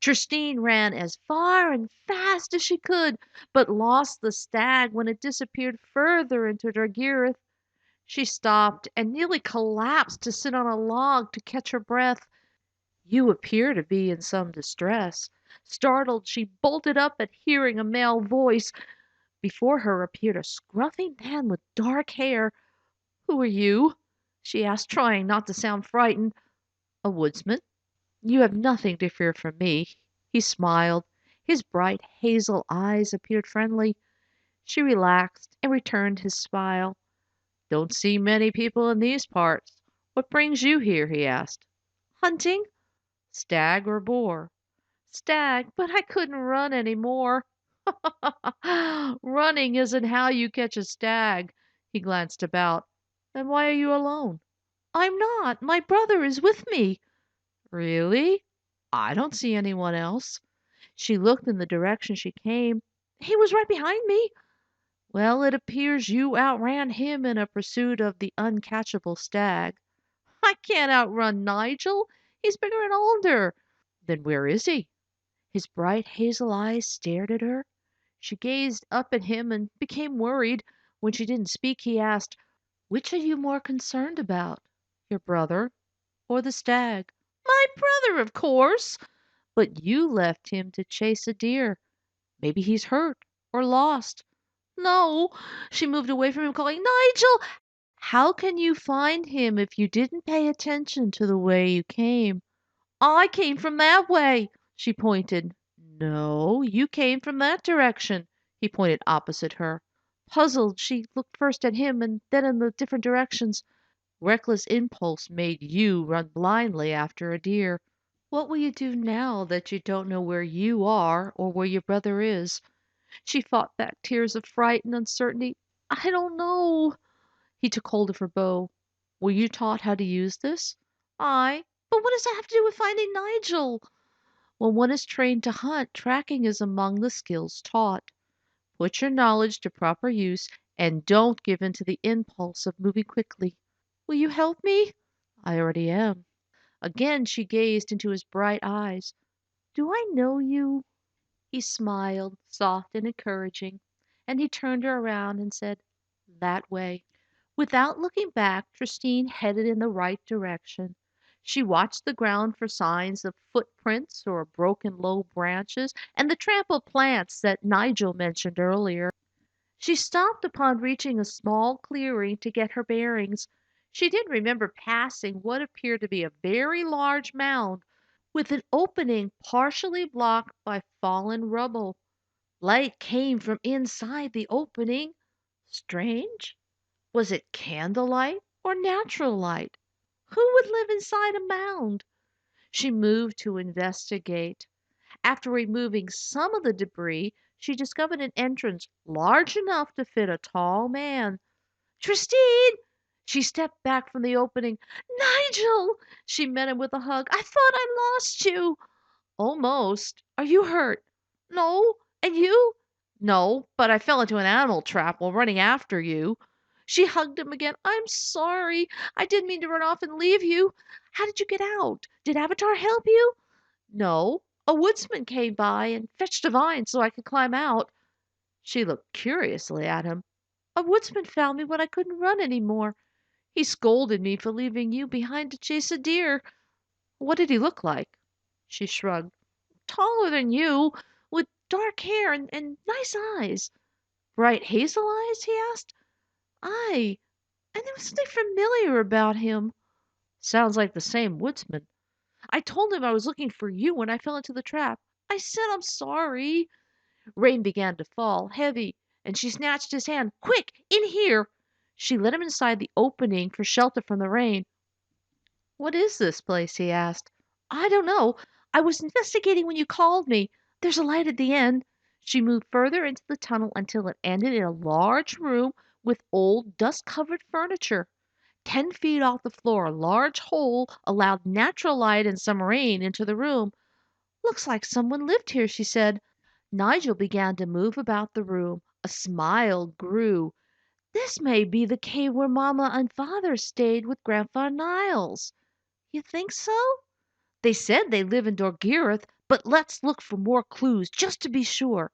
Tristine ran as far and fast as she could, but lost the stag when it disappeared further into Dorgirith. She stopped and nearly collapsed to sit on a log to catch her breath. You appear to be in some distress. Startled, she bolted up at hearing a male voice. Before her appeared a scruffy man with dark hair. Who are you? She asked, trying not to sound frightened. A woodsman. You have nothing to fear from me. He smiled. His bright hazel eyes appeared friendly. She relaxed and returned his smile. "Don't see many people in these parts. What brings you here?" he asked. "Hunting." "Stag or boar?" "Stag, but I couldn't run any more." "Running isn't how you catch a stag." He glanced about. "Then why are you alone?" "I'm not. My brother is with me." "Really? I don't see anyone else." She looked in the direction she came. "He was right behind me." "Well, it appears you outran him in a pursuit of the uncatchable stag." "I can't outrun Nigel. He's bigger and older." "Then where is he?" His bright hazel eyes stared at her. She gazed up at him and became worried. When she didn't speak, he asked, "Which are you more concerned about, your brother or the stag?" "My brother, of course." "But you left him to chase a deer. Maybe he's hurt or lost." "No." She moved away from him, calling, "Nigel!" "How can you find him if you didn't pay attention to the way you came?" "I came from that way." She pointed. "No, you came from that direction." He pointed opposite her. Puzzled, she looked first at him and then in the different directions. Reckless impulse made you run blindly after a deer. What will you do now that you don't know where you are or where your brother is? She fought back tears of fright and uncertainty. "I don't know." He took hold of her bow. "Were you taught how to use this?" "I. But what does that have to do with finding Nigel?" "When one is trained to hunt, tracking is among the skills taught. Put your knowledge to proper use and don't give in to the impulse of moving quickly. Will you help me?" "I already am." Again she gazed into his bright eyes. "Do I know you?" He smiled, soft and encouraging, and he turned her around and said, "That way." Without looking back, Tristine headed in the right direction. She watched the ground for signs of footprints or broken low branches and the trampled plants that Nigel mentioned earlier. She stopped upon reaching a small clearing to get her bearings. She did remember passing what appeared to be a very large mound with an opening partially blocked by fallen rubble. Light came from inside the opening. Strange. Was it candlelight or natural light? Who would live inside a mound? She moved to investigate. After removing some of the debris, she discovered an entrance large enough to fit a tall man. "Tristine!" She stepped back from the opening. "Nigel!" She met him with a hug. "I thought I lost you." "Almost. Are you hurt?" "No. And you?" "No, but I fell into an animal trap while running after you." She hugged him again. "I'm sorry. I didn't mean to run off and leave you. How did you get out? Did Avatar help you?" "No. A woodsman came by and fetched a vine so I could climb out." She looked curiously at him. "A woodsman found me when I couldn't run any more. He scolded me for leaving you behind to chase a deer." "What did he look like?" She shrugged. "Taller than you, with dark hair and nice eyes." "Bright hazel eyes?" he asked. "Aye, and there was something familiar about him." "Sounds like the same woodsman." "I told him I was looking for you when I fell into the trap. I said I'm sorry." Rain began to fall, heavy, and she snatched his hand. "Quick, in here!" She led him inside the opening for shelter from the rain. "What is this place?" he asked. "I don't know. I was investigating when you called me. There's a light at the end." She moved further into the tunnel until it ended in a large room with old, dust-covered furniture. 10 feet off the floor, a large hole allowed natural light and some rain into the room. "Looks like someone lived here," she said. Nigel began to move about the room. A smile grew. "This may be the cave where Mama and Father stayed with Grandpa Niles." "You think so?" "They said they live in Dorgirith, but let's look for more clues just to be sure."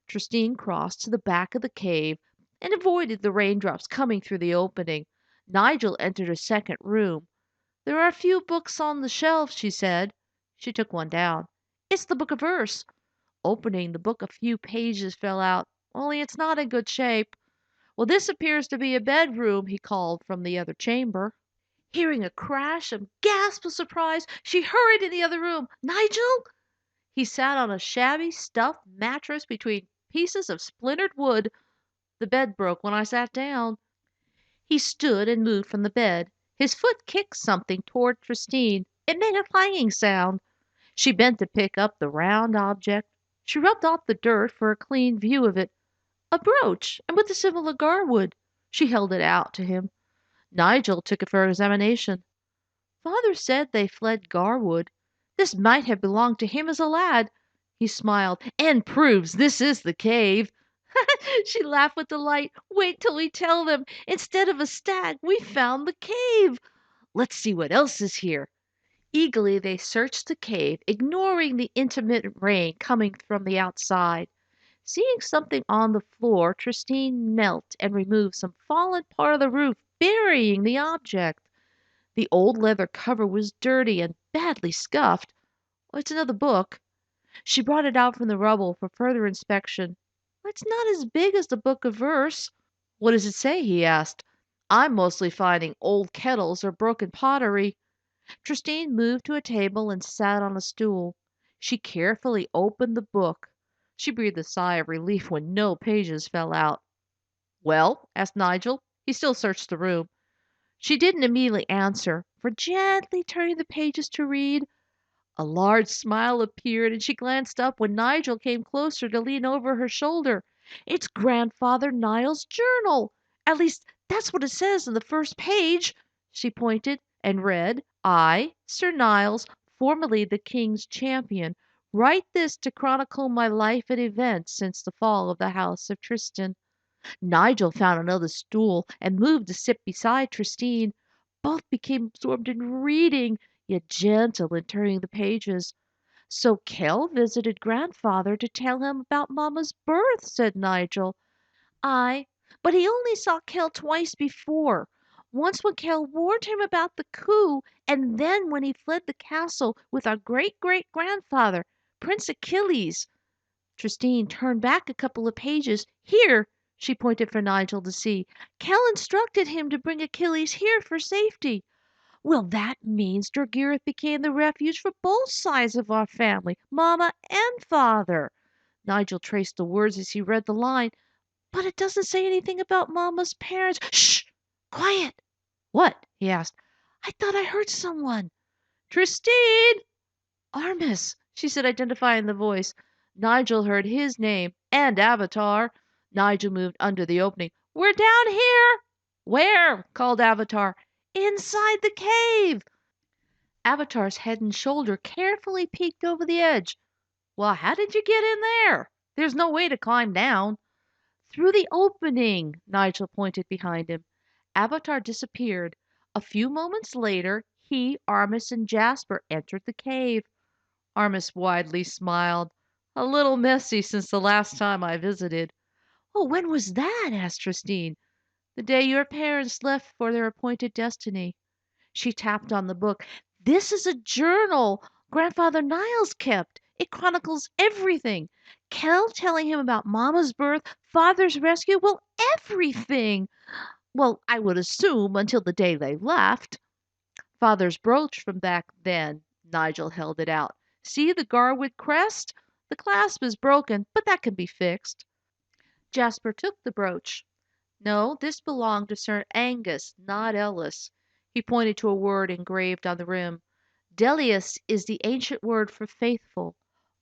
Tristine crossed to the back of the cave and avoided the raindrops coming through the opening. Nigel entered a second room. "There are a few books on the shelves," she said. She took one down. "It's the Book of Verse." Opening the book, a few pages fell out, only it's not in good shape. "Well, this appears to be a bedroom," he called from the other chamber. Hearing a crash and gasp of surprise, she hurried in the other room. "Nigel!" He sat on a shabby stuffed mattress between pieces of splintered wood. The bed broke when I sat down." He stood and moved from the bed. His foot kicked something toward Tristine. It made a clanging sound. She bent to pick up the round object. She rubbed off the dirt for a clean view of it. A brooch, and with the symbol of Garwood. She held it out to him. Nigel took it for examination. "Father said they fled Garwood. This might have belonged to him as a lad." He smiled. "And proves this is the cave." She laughed with delight. "Wait till we tell them. Instead of a stag, we found the cave. Let's see what else is here." Eagerly they searched the cave, ignoring the intermittent rain coming from the outside. Seeing something on the floor, Tristine knelt and removed some fallen part of the roof, burying the object. The old leather cover was dirty and badly scuffed. "It's another book." She brought it out from the rubble for further inspection. "It's not as big as the book of verse." "What does it say?" he asked. "I'm mostly finding old kettles or broken pottery." Tristine moved to a table and sat on a stool. She carefully opened the book. She breathed a sigh of relief when no pages fell out. "Well?" asked Nigel. He still searched the room. She didn't immediately answer, for gently turning the pages to read, a large smile appeared, and she glanced up when Nigel came closer to lean over her shoulder. "It's Grandfather Niles' journal. At least, that's what it says on the first page." She pointed and read, "I, Sir Niles, formerly the King's champion, write this to chronicle my life and events since the fall of the House of Tristine." Nigel found another stool and moved to sit beside Tristine. Both became absorbed in reading, yet gentle in turning the pages. "So Kell visited grandfather to tell him about mamma's birth," said Nigel. "Aye, but he only saw Kell twice before. Once when Kell warned him about the coup, and then when he fled the castle with our great great grandfather, Prince Achilles." Tristine turned back a couple of pages. "Here," she pointed for Nigel to see. "Kell instructed him to bring Achilles here for safety." "Well, that means Dorgirith became the refuge for both sides of our family, mamma and father." Nigel traced the words as he read the line. "But it doesn't say anything about mamma's parents." "Shh! Quiet!" "What?" he asked. "I thought I heard someone." "Tristine!" "Armis," she said, identifying the voice. Nigel heard his name and Avatar. Nigel moved under the opening. "We're down here." "Where?" called Avatar. "Inside the cave." Avatar's head and shoulder carefully peeked over the edge. "Well, how did you get in there? There's no way to climb down." "Through the opening," Nigel pointed behind him. Avatar disappeared. A few moments later, he, Armis, and Jasper entered the cave. Armis widely smiled. "A little messy since the last time I visited." "Oh, when was that?" asked Tristine. "The day your parents left for their appointed destiny." She tapped on the book. "This is a journal Grandfather Niles kept. It chronicles everything. Kell telling him about Mama's birth, Father's rescue, well, everything. Well, I would assume until the day they left." "Father's brooch from back then." Nigel held it out. "See the Garwood crest? The clasp is broken, but that can be fixed." Jasper took the brooch. "No, this belonged to Sir Angus, not Ellis." He pointed to a word engraved on the rim. "Delius is the ancient word for faithful.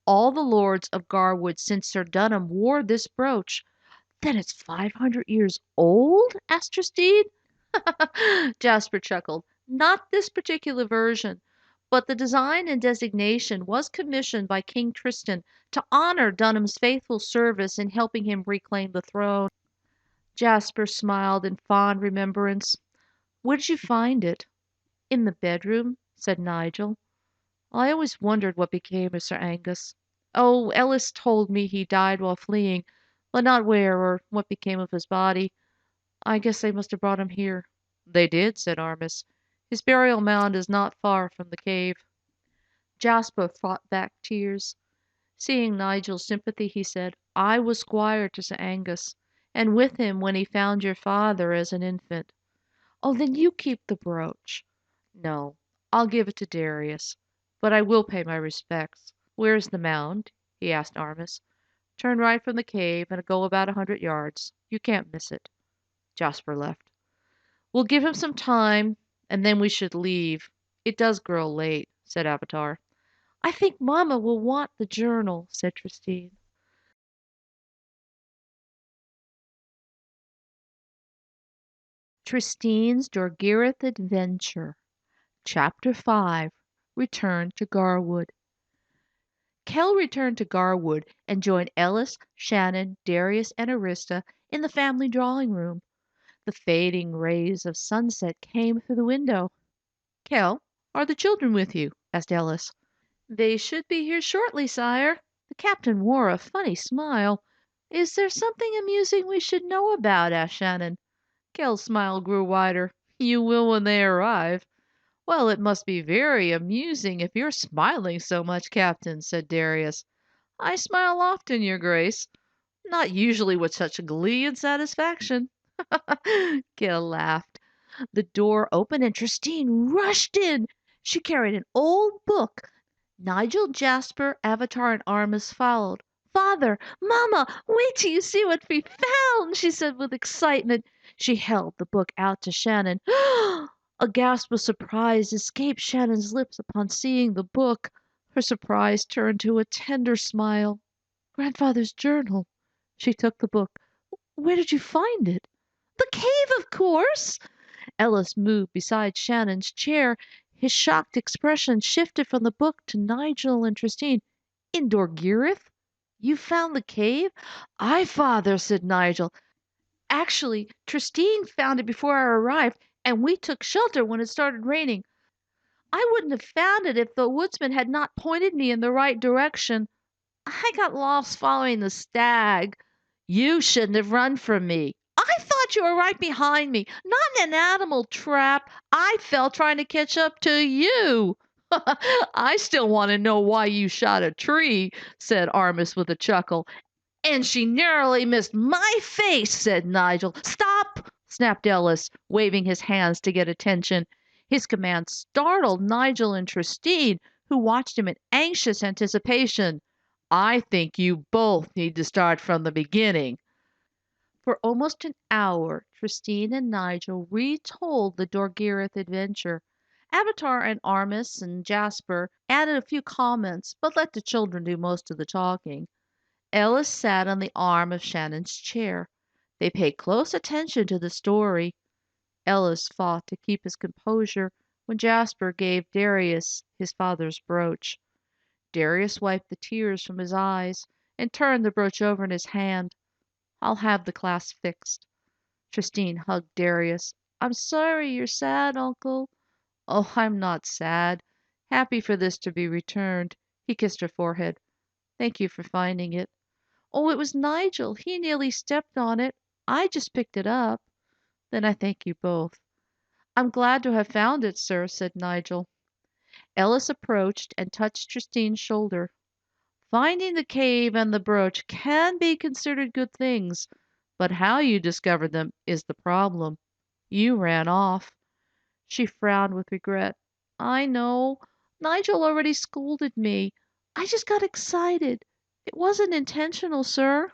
All the lords of Garwood since Sir Dunham wore this brooch." "Then it's 500 years old?" asked Tristine. Jasper chuckled. "Not this particular version, but the design and designation was commissioned by King Tristan to honor Dunham's faithful service in helping him reclaim the throne." Jasper smiled in fond remembrance. "Where did you find it?" "In the bedroom," said Nigel. "I always wondered what became of Sir Angus. Oh, Ellis told me he died while fleeing, but not where or what became of his body. I guess they must have brought him here." "They did," said Armis. "His burial mound is not far from the cave." Jasper fought back tears. Seeing Nigel's sympathy, he said, "I was squire to Sir Angus, and with him when he found your father as an infant." "Oh, then you keep the brooch." "No, I'll give it to Darius, but I will pay my respects. Where is the mound?" he asked Armis. Turn right from the cave and go about 100 yards. You can't miss it." Jasper left. "We'll give him some time, and then we should leave. It does grow late," said Avatar. "I think Mamma will want the journal," said Tristine. Tristine's Dorgirith Adventure. Chapter 5. Return to Garwood. Kell returned to Garwood and joined Ellis, Shannon, Darius, and Arista in the family drawing room. The fading rays of sunset came through the window. "Kell, are the children with you?" asked Ellis. "They should be here shortly, sire." The captain wore a funny smile. "Is there something amusing we should know about?" asked Shannon. Kell's smile grew wider. "You will when they arrive." "Well, it must be very amusing if you're smiling so much, Captain," said Darius. "I smile often, your grace. Not usually with such glee and satisfaction." Kell laughed. The door opened and Tristine rushed in. She carried an old book. Nigel, Jasper, Avatar, and Armus followed. "Father, Mama, wait till you see what we found," she said with excitement. She held the book out to Shannon. A gasp of surprise escaped Shannon's lips upon seeing the book. Her surprise turned to a tender smile. "Grandfather's journal." She took the book. "Where did you find it?" "The cave, of course." Ellis moved beside Shannon's chair. His shocked expression shifted from the book to Nigel and Tristine. "In Dorgirith? You found the cave?" "Aye, father," said Nigel. "Actually, Tristine found it before I arrived, and we took shelter when it started raining. I wouldn't have found it if the woodsman had not pointed me in the right direction. I got lost following the stag." "You shouldn't have run from me." "I thought you were right behind me, not in an animal trap. I fell trying to catch up to you." "I still want to know why you shot a tree," said Armus with a chuckle. "And she narrowly missed my face," said Nigel. "Stop!" snapped Ellis, waving his hands to get attention. His command startled Nigel and Tristine, who watched him in anxious anticipation. "I think you both need to start from the beginning." For almost an hour, Tristine and Nigel retold the Dorgirith adventure. Avatar and Armus and Jasper added a few comments, but let the children do most of the talking. Ellis sat on the arm of Shannon's chair. They paid close attention to the story. Ellis fought to keep his composure when Jasper gave Darius his father's brooch. Darius wiped the tears from his eyes and turned the brooch over in his hand. "I'll have the clasp fixed." Tristine hugged Darius. "I'm sorry you're sad, Uncle." "Oh, I'm not sad. Happy for this to be returned." He kissed her forehead. "Thank you for finding it." "Oh, it was Nigel. He nearly stepped on it. I just picked it up." "Then I thank you both." "I'm glad to have found it, sir," said Nigel. Ellis approached and touched Tristine's shoulder. "Finding the cave and the brooch can be considered good things, but how you discovered them is the problem. You ran off." She frowned with regret. "I know. Nigel already scolded me. I just got excited. It wasn't intentional, sir."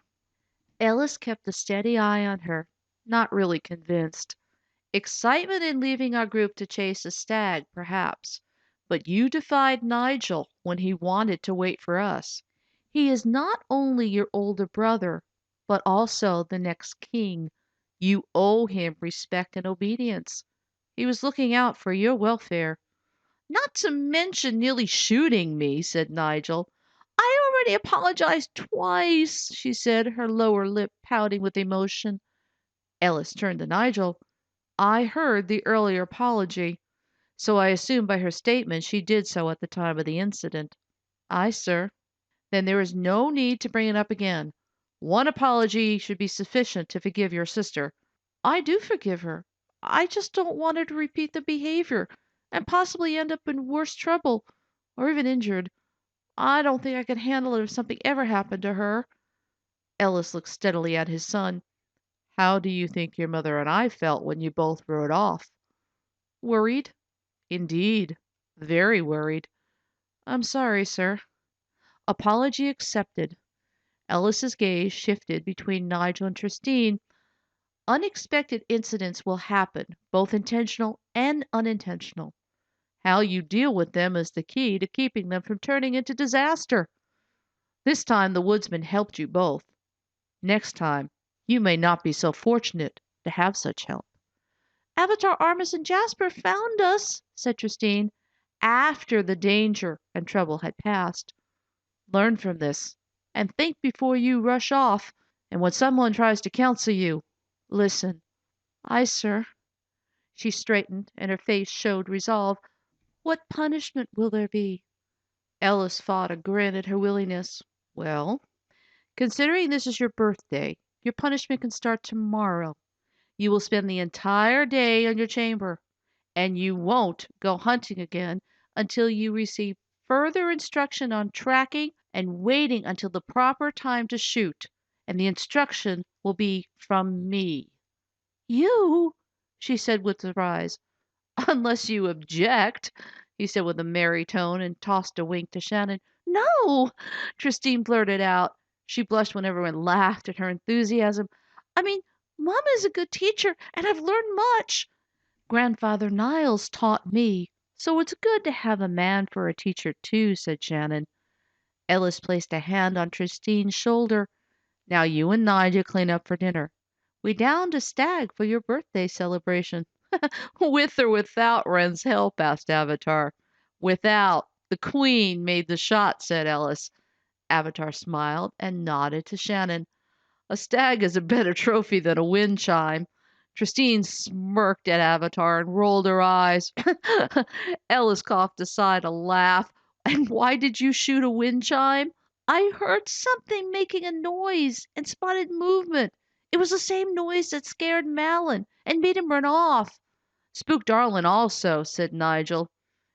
Ellis kept a steady eye on her, not really convinced. "Excitement in leaving our group to chase a stag, perhaps. But you defied Nigel when he wanted to wait for us. He is not only your older brother, but also the next king. You owe him respect and obedience. He was looking out for your welfare." "Not to mention nearly shooting me," said Nigel. "I already apologized twice," she said, her lower lip pouting with emotion. Ellis turned to Nigel. "I heard the earlier apology, so I assume by her statement she did so at the time of the incident." "Aye, sir." "Then there is no need to bring it up again. One apology should be sufficient to forgive your sister." "I do forgive her. I just don't want her to repeat the behavior and possibly end up in worse trouble or even injured. I don't think I could handle it if something ever happened to her." Ellis looked steadily at his son. "How do you think your mother and I felt when you both rode off?" "Worried." "Indeed. Very worried." "I'm sorry, sir." Apology accepted. Ellis's gaze shifted between Nigel and Tristine. Unexpected incidents will happen, both intentional and unintentional. How you deal with them is the key to keeping them from turning into disaster. This time the woodsman helped you both. Next time, you may not be so fortunate to have such help. Avatar, Armus, and Jasper found us, said Tristine, after the danger and trouble had passed. Learn from this, and think before you rush off, and when someone tries to counsel you, listen. Aye, sir. She straightened, and her face showed resolve. What punishment will there be? Ellis fought a grin at her willingness. Well, considering this is your birthday, your punishment can start tomorrow. You will spend the entire day in your chamber, and you won't go hunting again until you receive further instruction on tracking and waiting until the proper time to shoot. And the instruction will be from me. You? She said with surprise. Unless you object, he said with a merry tone and tossed a wink to Shannon. No, Tristine blurted out. She blushed when everyone laughed at her enthusiasm. I mean, Mama is a good teacher, and I've learned much. Grandfather Niles taught me, so it's good to have a man for a teacher, too, said Shannon. Ellis placed a hand on Tristine's shoulder. Now you and Nigel clean up for dinner. We downed a stag for your birthday celebration. With or without Wren's help? Asked Avatar. Without. The Queen made the shot, said Ellis. Avatar smiled and nodded to Shannon. A stag is a better trophy than a wind chime. Tristine smirked at Avatar and rolled her eyes. Ellis coughed aside a laugh. And why did you shoot a wind chime? I heard something making a noise and spotted movement. It was the same noise that scared Malin and made him run off. Spooked Darlin also, said Nigel.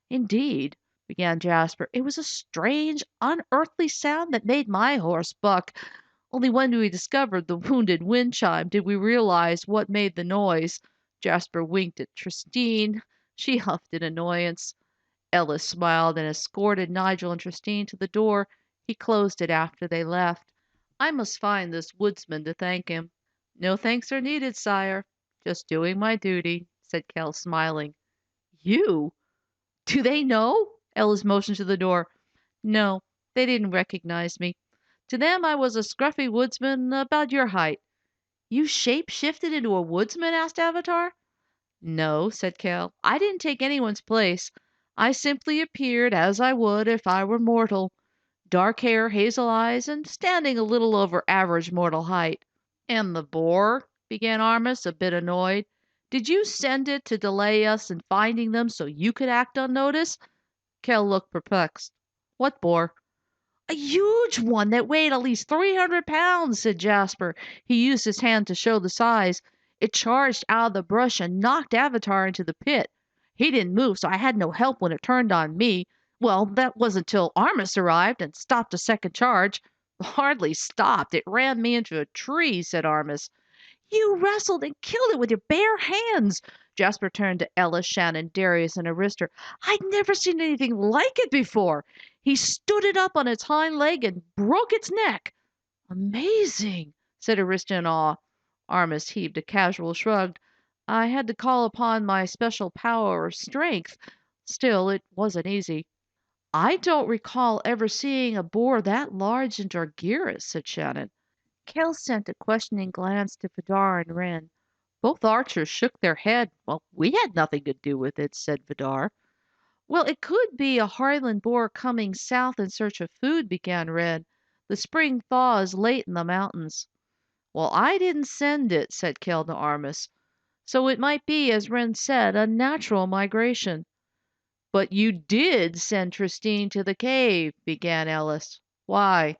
Indeed, began Jasper. It was a strange, unearthly sound that made my horse buck. Only when we discovered the wounded wind chime did we realize what made the noise. Jasper winked at Tristine. She huffed in annoyance. Ellis smiled and escorted Nigel and Tristine to the door. He closed it after they left. I must find this woodsman to thank him. No thanks are needed, sire. Just doing my duty, said Kell, smiling. You? Do they know? Ellis motioned to the door. No, they didn't recognize me. To them, I was a scruffy woodsman about your height. You shape-shifted into a woodsman? Asked Avatar. No, said Kell. I didn't take anyone's place. I simply appeared as I would if I were mortal. Dark hair, hazel eyes, and standing a little over average mortal height. And the boar? Began Armus, a bit annoyed. Did you send it to delay us in finding them so you could act unnoticed? Kell looked perplexed. What boar? A huge one that weighed at least 300 pounds, said Jasper. He used his hand to show the size. It charged out of the brush and knocked Avatar into the pit. He didn't move, so I had no help when it turned on me. Well, that wasn't till Armus arrived and stopped a second charge. Hardly stopped. It ran me into a tree, said Armus. You wrestled and killed it with your bare hands. Jasper turned to Ella, Shannon, Darius, and Arista. I'd never seen anything like it before. He stood it up on its hind leg and broke its neck. Amazing, said Arista in awe. Armus heaved a casual shrug. I had to call upon my special power of strength. Still, it wasn't easy. I don't recall ever seeing a boar that large in Dorgirith, said Shannon. Kell sent a questioning glance to Vidar and Wren. Both archers shook their head. Well, we had nothing to do with it, said Vidar. Well, it could be a Highland boar coming south in search of food, began Wren. The spring thaw is late in the mountains. Well, I didn't send it, said Kell to Armus. So it might be, as Wren said, a natural migration. But you did send Tristine to the cave, began Ellis. Why?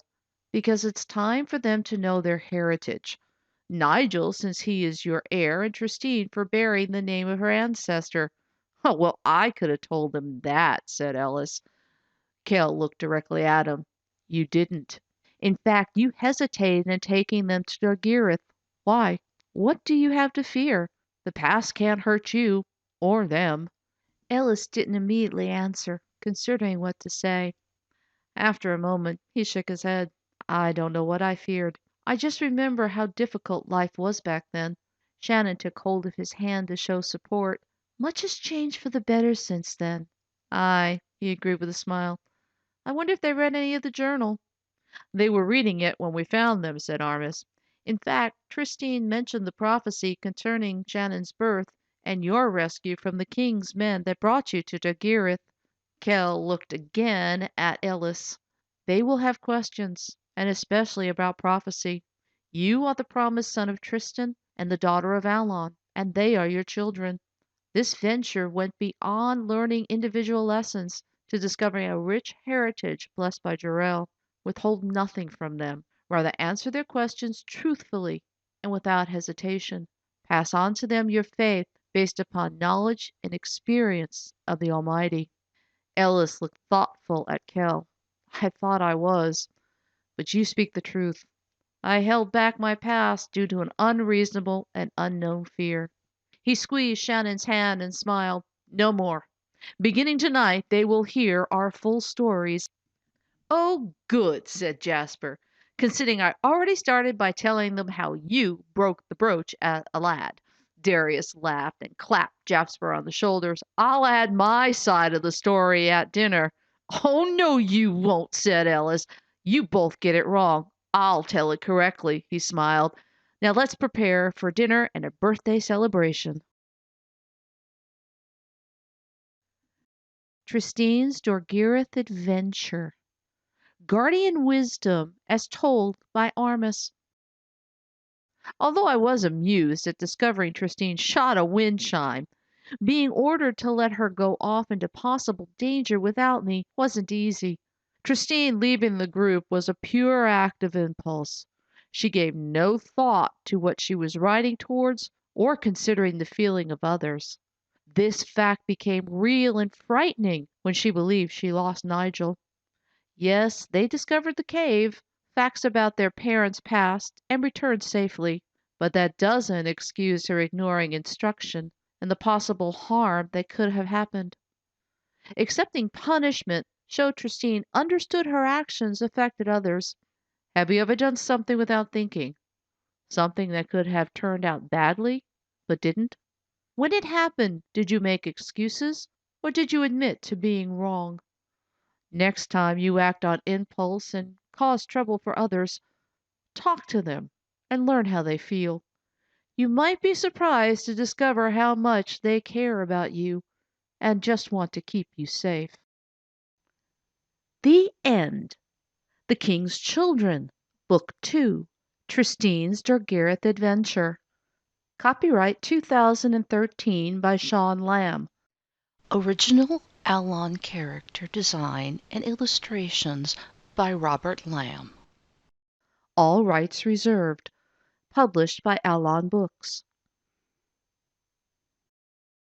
Because it's time for them to know their heritage. Nigel, since he is your heir, and Tristine for bearing the name of her ancestor. Oh, well, I could have told them that, said Ellis. Kell looked directly at him. You didn't. In fact, you hesitated in taking them to Dorgirith. Why? What do you have to fear? The past can't hurt you, or them. Ellis didn't immediately answer, considering what to say. After a moment, he shook his head. I don't know what I feared. I just remember how difficult life was back then. Shannon took hold of his hand to show support. Much has changed for the better since then. Aye, he agreed with a smile. I wonder if they read any of the journal. They were reading it when we found them, said Armis. In fact, Tristine mentioned the prophecy concerning Shannon's birth and your rescue from the king's men that brought you to Dorgirith. Kell looked again at Ellis. They will have questions, and especially about prophecy. You are the promised son of Tristan and the daughter of Allon, and they are your children. This venture went beyond learning individual lessons to discovering a rich heritage blessed by Jarrell. Withhold nothing from them. Rather answer their questions truthfully and without hesitation. Pass on to them your faith based upon knowledge and experience of the Almighty. Ellis looked thoughtful at Kell. I thought I was, but you speak the truth. I held back my past due to an unreasonable and unknown fear. He squeezed Shannon's hand and smiled. No more. Beginning tonight, they will hear our full stories. Oh, good, said Jasper, considering I already started by telling them how you broke the brooch at a lad. Darius laughed and clapped Jasper on the shoulders. I'll add my side of the story at dinner. Oh, no, you won't, said Ellis. You both get it wrong. I'll tell it correctly, he smiled. Now let's prepare for dinner and a birthday celebration. Tristine's Dorgirith Adventure. Guardian Wisdom as told by Armis. Although I was amused at discovering Tristine shot a wind chime, being ordered to let her go off into possible danger without me wasn't easy. Tristine leaving the group was a pure act of impulse. She gave no thought to what she was riding towards or considering the feeling of others. This fact became real and frightening when she believed she lost Nigel. Yes, they discovered the cave, facts about their parents' past, and returned safely. But that doesn't excuse her ignoring instruction and the possible harm that could have happened. Accepting punishment showed Tristine understood her actions affected others. Have you ever done something without thinking? Something that could have turned out badly, but didn't? When it happened, did you make excuses, or did you admit to being wrong? Next time you act on impulse and cause trouble for others, talk to them and learn how they feel. You might be surprised to discover how much they care about you and just want to keep you safe. The End. The King's Children. Book 2. Tristine's Dorgirith Adventure. Copyright 2013 by Shawn Lamb. Original Allon character design and illustrations by Robert Lamb. All rights reserved. Published by Allon Books.